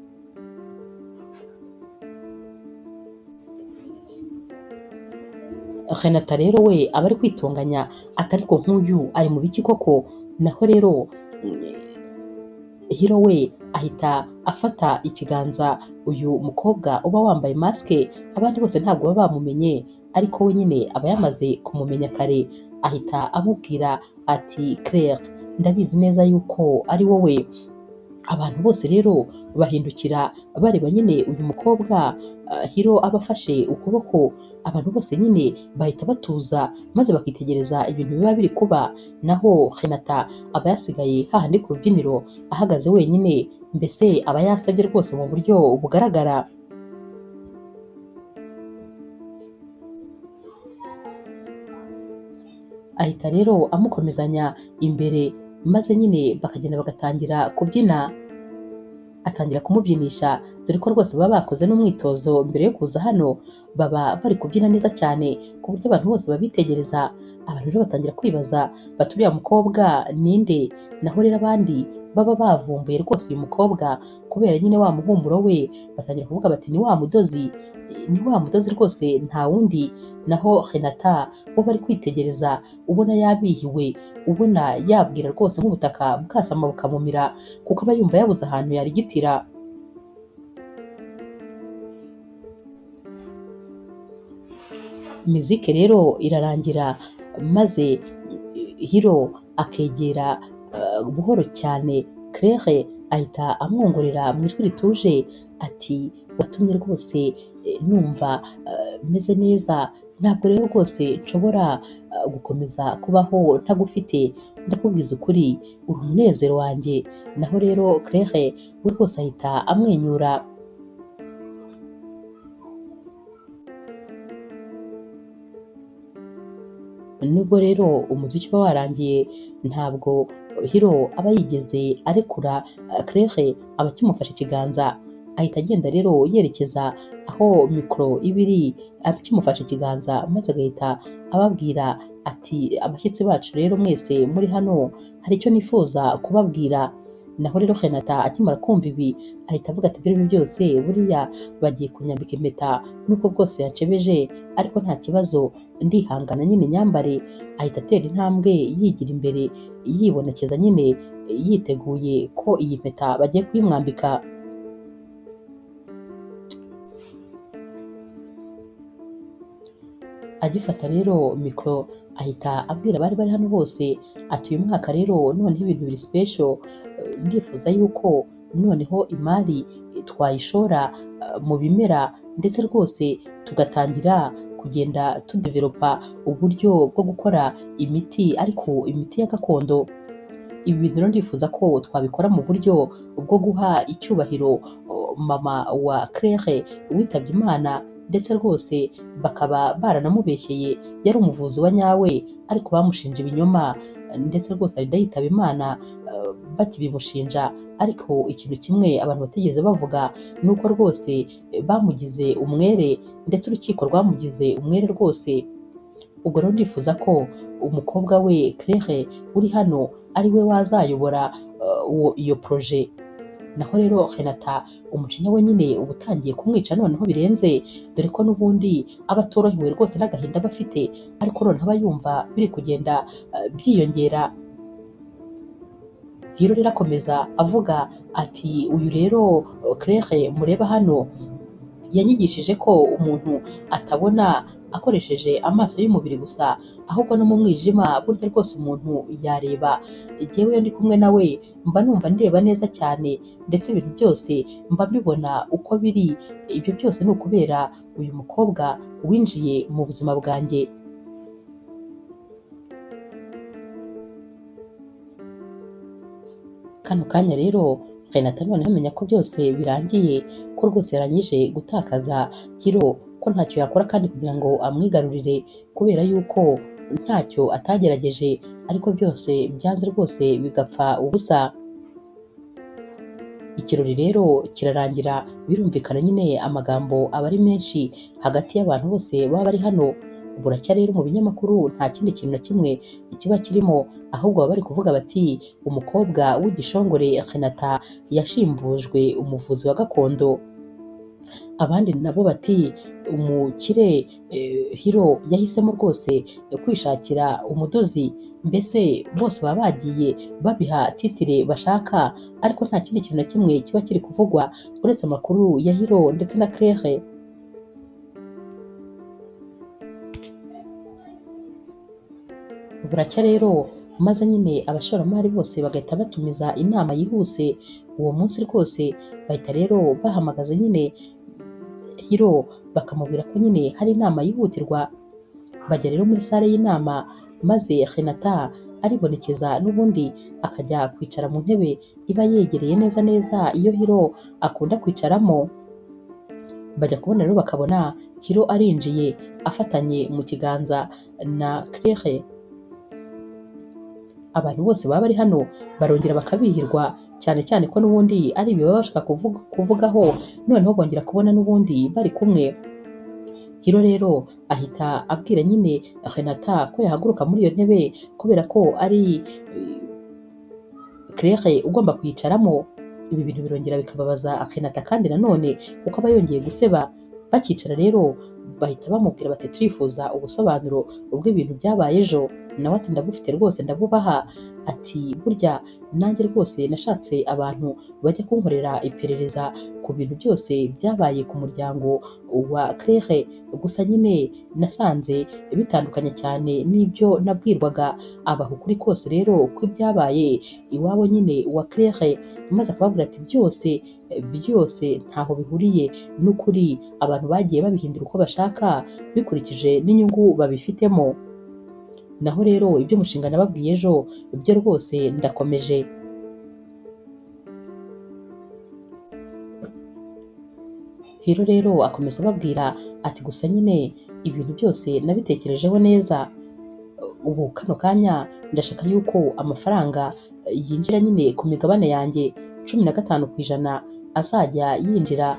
Renata rero we aba ari kwitunganya ati ariko nk'uyu ari mu biki koko? Naho rero Hiro we ahita afata ikiganza uyu mukobwa uba wambaye masike, abandi bose ntabwo baba bamumenye, ariko we nyine aba yamaze kumumenya kare. Ahita amubwira ati Claire, ndabizi neza yuko ari wowe. Abantu bose rero bahindukira bareba nyine uyu mukobwa Hiro aba afashe ukuboko, abantu bose nyine bahita batuza maze bakitegereza ibintu biba biri kuba. Naho Renata aba yasigaye hahandi ku rubyiniro ahagaze wenyine, mbese aba yasabye rwose mu buryo bugaragara. ahita rero amukomezanya imbere maze nyine bakagenda bagatangira kubyina, atangira kumubyinisha dore ko rwose baba bakoze n'umwitozo mbere yo kuza hano, baba bari kubyina neza cyane ku buryo abantu bose babitegereza. Abantu rero batangira kwibaza bati uriya mukobwa ninde? Naho rero abandi baba bavumbuye rwose uyu mukobwa kubera nyine wa muhumuro we, batangira kuvuga bati ni wa mudozi, ni wa mudozi rwose nta wundi. Naho Renata bo bari kwitegereza ubona yabihiwe, ubona yabwira rwose nk'ubutaka bwasama bukamumira kuko aba yumva yabuze ahantu yarigitira. Mizike rero irarangira maze Hiro akegera buhoro cyane Claire ahita amwongorera mu ijwi rituje ati watumye rwose numva meze neza, ntabwo rero rwose nshobora gukomeza kubaho ntagufite, ndakubwiza ukuri uri umunezero wanjye. Naho rero Claire we rwose ahita amwenyura. Nubwo rero umuziki uba warangiye ntabwo Hiro aba yigeze arekura Claire aba akimufashe ikiganza, ahita agenda rero yerekeza aho mikoro iba iri, akimufashe ikiganza maze agahita ababwira ati abashyitsi bacu rero mwese muri hano hari icyo nifuza kubabwira. Naho rero Renata akimara kumva ibi ahita avuga ati ibyo byose buriya bagiye kunyambika impeta nubwo bwose yanshebeje ariko nta kibazo ndihangana nyine nyambare. Ahita atera intambwe yigira imbere yibonekeza nyine yiteguye ko iyi mpeta bagiye kuyimwambika. Agifata rero mikoro ahita abwira abari bari hano bose ati uyu mwaka rero noneho ibintu biri special, ndifuza yuko noneho imari twayishora mu bimera ndetse rwose tugatangira kugenda tudevelopa uburyo bwo gukora imiti ariko imiti ya gakondo. Ibi bintu rero ndifuza ko twabikora mu buryo bwo guha icyubahiro mama wa Claire witabye Imana ndetse rwose bakaba baranamubeshyeye yari umuvuzi wa nyawe ariko bamushinja ibinyoma ndetse rwose arinda yitaba Imana bakibimushinja. Ariko ikintu kimwe abantu batigeze bavuga ni uko rwose bamugize umwere ndetse urukiko rwamugize umwere rwose. Ubwo rero ndifuza ko umukobwa we Claire uri hano ari we wazayobora iyo proje. Naho rero Renata umujinya we nyine uba utangiye kumwica noneho birenze, dore ko n'ubundi aba atorohewe rwose n'agahinda aba afite, ariko noneho aba yumva biri kugenda byiyongera. Hiro rero akomeza avuga ati uyu rero Claire mureba hano yanyigishije ko umuntu atabona akoresheje amaso y'umubiri gusa ahubwo no mu mwijima burya rwose umuntu yareba. Jyewe iyo ndi kumwe nawe mba numva ndeba neza cyane ndetse ibintu byose mba mbibona uko biri. Ibyo byose ni ukubera uyu mukobwa winjiye mu buzima bwanjye. Kano kanya rero Renata noneho amenya ko byose birangiye, ko rwose yarangije gutakaza Hiro, ko ntacyo yakora kandi kugira ngo amwigarurire kubera yuko ntacyo atagerageje ariko byose byanze rwose bigapfa ubusa. Ikirori rero kirarangira, birumvikana nyine amagambo aba ari menshi hagati y'abantu bose baba bari hano. Buracya rero mu binyamakuru nta kindi kintu na kimwe kiba kirimo, ahubwo baba bari kuvuga bati umukobwa w'igishongore Renata yashimbujwe umuvuzi wa gakondo. Abandi nabo bati umukire Hiro yahisemo rwose kwishakira umudozi. Mbese bose baba bagiye babiha titire bashaka ariko nta kindi kintu na kimwe kiba kiri kuvugwa uretse amakuru ya Hiro ndetse na Claire. Buracya rero maze nyine abashoramari bose bagahita batumiza inama yihuse uwo munsi rwose, bahita rero bahamagaza nyine Hiro bakamubwira ko nyine hari inama yihutirwa. Bajya rero muri sale y'inama maze Renata aribonekeza n'ubundi akajya kwicara mu ntebe iba yegereye neza neza iyo Hiro akunda kwicaramo. Bajya kubona rero bakabona Hiro arinjiye afatanye mu kiganza na Claire. abantu bose baba bari hano barongera bakabihirwa, cyane cyane ko n'ubundi ari ibi baba bashaka kuvugaho, noneho bongera kubona n'ubundi bari kumwe. Hiro rero ahita abwira nyine Renata ko yahaguruka muri iyo ntebe kubera ko ari Claire ugomba kuyicaramo. Ibi bintu birongera bikababaza Renata kandi nanone kuko aba yongeye guseba. Bakicara rero bahita bamubwira bati turifuza ubusobanuro bw'ibintu byabaye ejo. Nawe ati ndabufite rwose ndabubaha. Ati burya nanjye rwose nashatse abantu bajya kunkorera iperereza ku bintu byose byabaye ku muryango wa Claire, gusa nyine nasanze bitandukanye cyane n'ibyo nabwirwaga. Abaha ukuri kose rero ko ibyabaye iwabo nyine wa Claire, maze akababwira ati byose ntaho bihuriye n'ukuri, abantu bagiye babihindura uko bashaka bikurikije n'inyungu babifitemo. Naho rero iby'umushinga nababwiye ejo byo rwose ndakomeje. Hiro rero akomeza ababwira ati gusa nyine ibintu byose nabitekerejeho neza. Ubu kano kanya ndashaka yuko amafaranga yinjira nyine ku migabane yanjye 15% azajya yinjira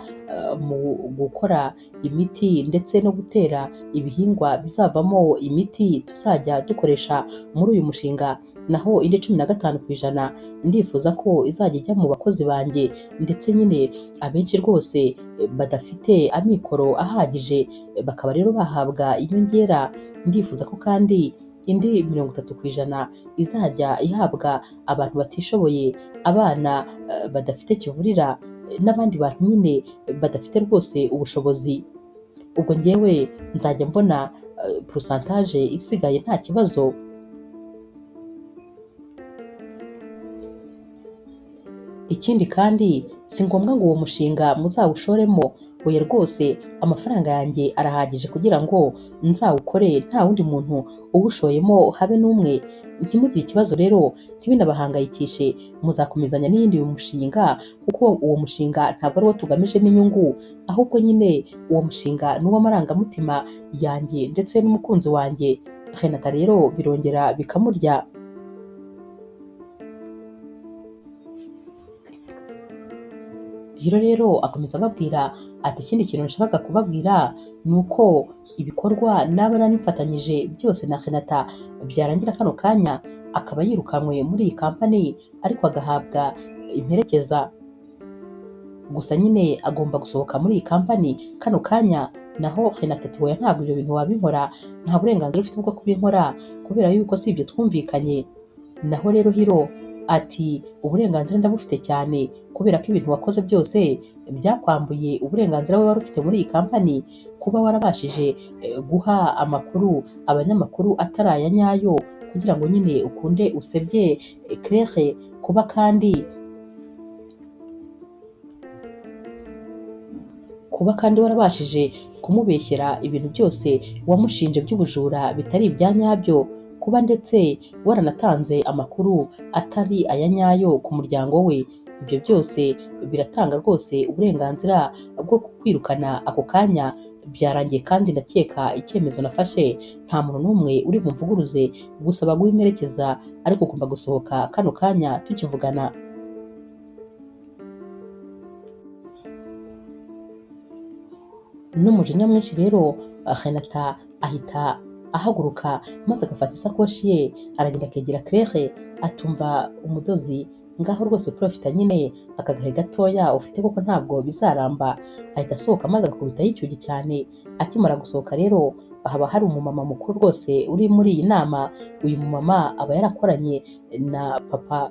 mu gukora imiti ndetse no gutera ibihingwa bizavamo imiti tuzajya dukoresha muri uyu mushinga. Naho indi 15% ndifuza ko izajya ijya mu bakozi banjye, ndetse nyine abenshi rwose badafite amikoro ahagije bakaba rero bahabwa inyongera. Ndifuza ko kandi indi 30% izajya ihabwa abantu batishoboye, abana badafite kivurira n'abandi bantu nyine badafite rwose ubushobozi. Ubwo njyewe nzajya mbona pourcentage isigaye nta kibazo. Ikindi kandi si ngombwa ngo uwo mushinga muzawushoremo, oya rwose amafaranga yanjye arahagije kugira ngo nzawukore nta wundi muntu uwushoyemo habe n'umwe. Ntimugire ikibazo rero, ntibinabahangayikishe, muzakomezanya n'iyindi mushinga kuko uwo mushinga ntabwo ari wo tugamijemo inyungu, ahubwo nyine uwo mushinga ni uw'amarangamutima yanjye ndetse n'umukunzi wanjye. Renata rero birongera bikamurya. Hiro rero akomeza ababwira ati ikindi kintu nashakaga kubabwira ni uko ibikorwa naba nanifatanyije byose na Renata byarangira kano kanya akaba yirukanwe muri iyi kampani ariko agahabwa imperekeza. Gusa nyine agomba gusohoka muri iyi kampani kano kanya. Naho Renata ati hoya ntabwo ibyo bintu wabinkora, nta burenganzira ufite bwo kubinkora kubera yuko si ibyo twumvikanye. Naho rero Hiro ati uburenganzira ndabufite cyane kubera ko ibintu wakoze byose byakwambuye uburenganzira wowe wari ufite muri iyi kampani. Kuba warabashije guha amakuru abanyamakuru atari aya nyayo kugira ngo nyine ukunde usebye Claire, kuba kandi warabashije kumubeshyera ibintu byose wamushinje by'ubujura bitari ibya nyabyo, kuba ndetse waranatanze amakuru atari aya nyayo ku muryango we. Ibyo byose biratanga rwose uburenganzira bwo kwirukana ako kanya. Byarangiye kandi ndakeka icyemezo nafashe nta muntu n'umwe uri bumvuguruze, gusaba guha imperekeza ariko ugomba gusohoka kano kanya tukivugana. N'umujinya mwinshi rero Renata ahita ahaguruka maze agafata isakoshi ye aragenda akegera Claire atumva umudozi ngaho rwose profita nyine aka gahe gatoya ufite kuko ntabwo bizaramba. Ahita asohoka maze agakubita yicyugi cyane. Akimara gusohoka rero haba hari umumama mukuru rwose uri muri iyi nama. Uyu mumama aba yarakoranye na papa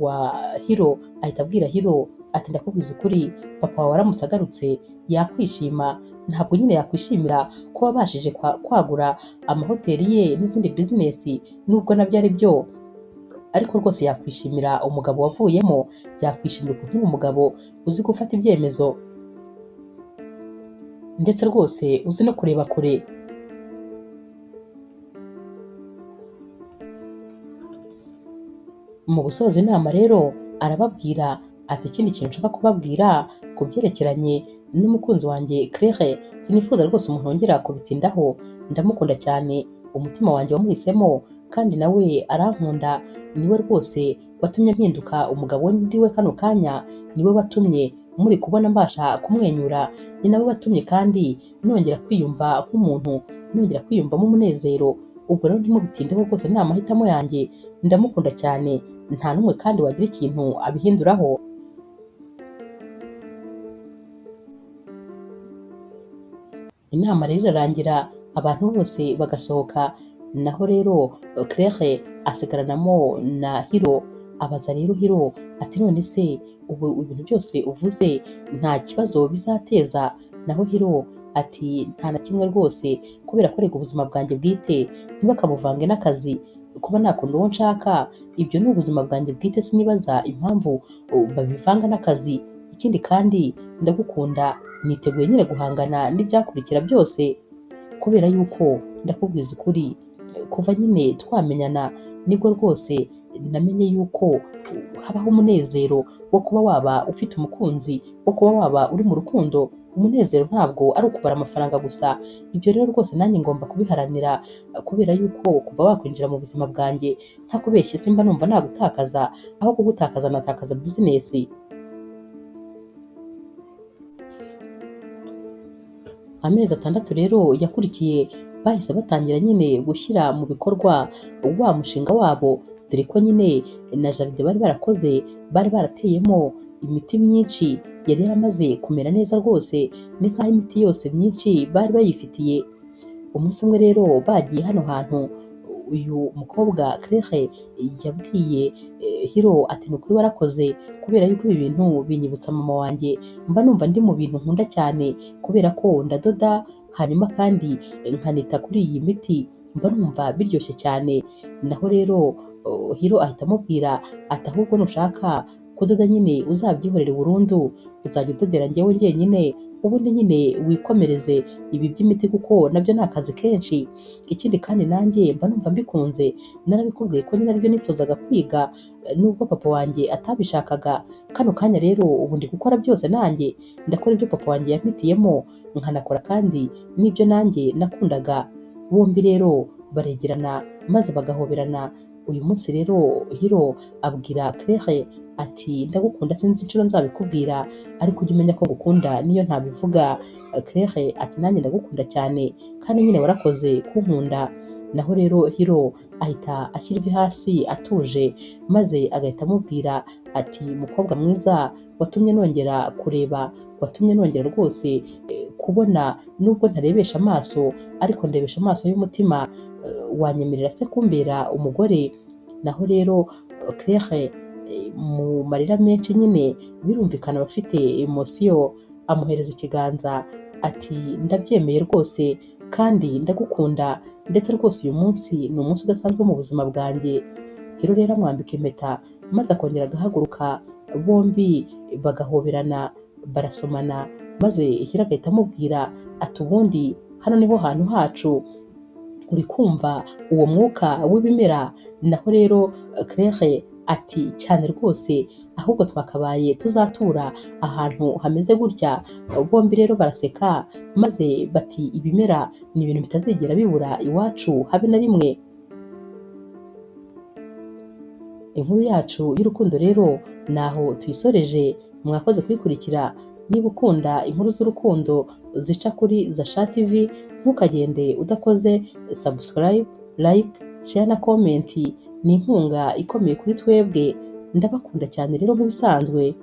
wa Hiro. Ahita abwira Hiro ati ndakubwiza ukuri, papa wawe aramutse agarutse yakwishima. Ntabwo nyine yakwishimira ko wabashije kwagura amahoteli ye n'izindi bizinesi nubwo nabyo ari byo, ariko rwose yakwishimira umugabo wavuyemo, yakwishimira ukuntu uri umugabo uzi gufata ibyemezo ndetse rwose uzi no kureba kure. Mu gusoza inama rero arababwira ati ikindi kintu nshaka kubabwira ku byerekeranye n'umukunzi wanjye Claire, sinifuza rwose umuntu wongera kubitindaho. Ndamukunda cyane, umutima wanjye wamuhisemo kandi nawe arankunda, niwe rwose watumye mpinduka umugabo ndiwe kano kanya, niwe watumye muri kubona mbasha kumwenyura, ni nawe watumye kandi nongera kwiyumva nk'umuntu, nongera kwiyumvamo umunezero. Ubwo rero ntimubitindeho rwose, ni amahitamo yanjye, ndamukunda cyane, nta n'umwe kandi wagira ikintu abihinduraho. Inama rero irarangira, abantu bose bagasohoka, naho rero Claire asigaranamo na Hiro. Abaza rero Hiro ati none se ubu ibintu byose uvuze nta kibazo bizateza? Naho Hiro ati nta na kimwe rwose, kubera ko rega ubuzima bwanjye bwite ntibakabuvange n'akazi. Kuba nakunda uwo nshaka, ibyo ni ubuzima bwanjye bwite, sinibaza impamvu babivanga n'akazi. Ikindi kandi ndagukunda, niteguye nyine guhangana n'ibyakurikira byose, kubera yuko ndakubwiza ukuri, kuva nyine twamenyana nibwo rwose namenye yuko habaho umunezero wo kuba waba ufite umukunzi, wo kuba waba uri mu rukundo. Umunezero ntabwo ari ukubara amafaranga gusa. Ibyo rero rwose nanjye ngomba kubiharanira, kubera yuko kuva wakwinjira mu buzima bwanjye ntakubeshye simba numva nagutakaza, aho kugutakaza natakaza bizinesi. Amezi 6 rero yakurikiye bahise batangira nyine gushyira mu bikorwa wa mushinga wabo, dore ko nyine na jaride bari barakoze, bari barateyemo imiti myinshi yari yaramaze kumera neza rwose, ni nk'aho imiti yose myinshi bari bayifitiye. Umunsi umwe rero bagiye hano hantu, uyu mukobwa Claire yabwiye Hiro ati ni ukuri warakoze, kubera yuko ibi bintu binyibutsa mama wanjye, mba numva ndi mu bintu nkunda cyane, kubera ko ndadoda hanyuma kandi nkanita kuri iyi miti, mba numva biryoshye cyane. Naho rero Hiro ahita amubwira ati ahubwo nushaka kudoda nyine uzabyihorere burundu, uzajya udodera njyewe njyenyine, ubundi nyine wikomereze ibi by'imiti kuko nabyo ni akazi kenshi. Ikindi kandi nanjye mba numva mbikunze, narabikubwiye ko nyine aribyo nifuzaga kwiga, nubwo papa wanjye atabishakaga. Kano kanya rero ubu ndi gukora byose, nanjye ndakora ibyo papa wanjye yampitiyemo, nkanakora kandi n'ibyo nanjye nakundaga. Bombi rero baregerana maze bagahoberana. Uyu munsi rero Hiro abwira Claire ati ndagukunda, sinzi inshuro nzabikubwira, ariko ujye umenya ko ngukunda niyo ntabivuga. Claire ati nanjye ndagukunda cyane, kandi nyine warakoze kunkunda. Naho rero Hiro ahita ashyira ivi hasi atuje, maze agahita amubwira ati mukobwa mwiza, watumye nongera kureba, watumye nongera rwose kubona, nubwo ntarebesha amaso ariko ndebesha amaso y'umutima, wanyemerera se kumbera umugore? Naho rero Claire mu marira menshi nyine birumvikana bafite emosiyo, amuhereza ikiganza ati ndabyemeye rwose kandi ndagukunda, ndetse rwose uyu munsi ni umunsi udasanzwe mu buzima bwanjye. Hiro rero amwambika impeta maze akongera agahaguruka, bombi bagahoberana barasomana, maze Hiro agahita amubwira ati ubundi hano niho hantu hacu, uri kumva uwo mwuka w'ibimera? Naho rero Claire ati cyane rwose, ahubwo twakabaye tuzatura ahantu hameze gutya. Bombi rero baraseka maze bati ibimera ni ibintu bitazigera bibura iwacu habe na rimwe. Inkuru yacu y'urukundo rero naho tuyisoreje. Mwakoze kuyikurikira. Niba ukunda inkuru z'urukundo zica kuri Zasha TV, ntukagende udakoze subscribe, like, share na comment. Ni inkunga ikomeye kuri twebwe. Ndabakunda cyane rero nk'ibisanzwe.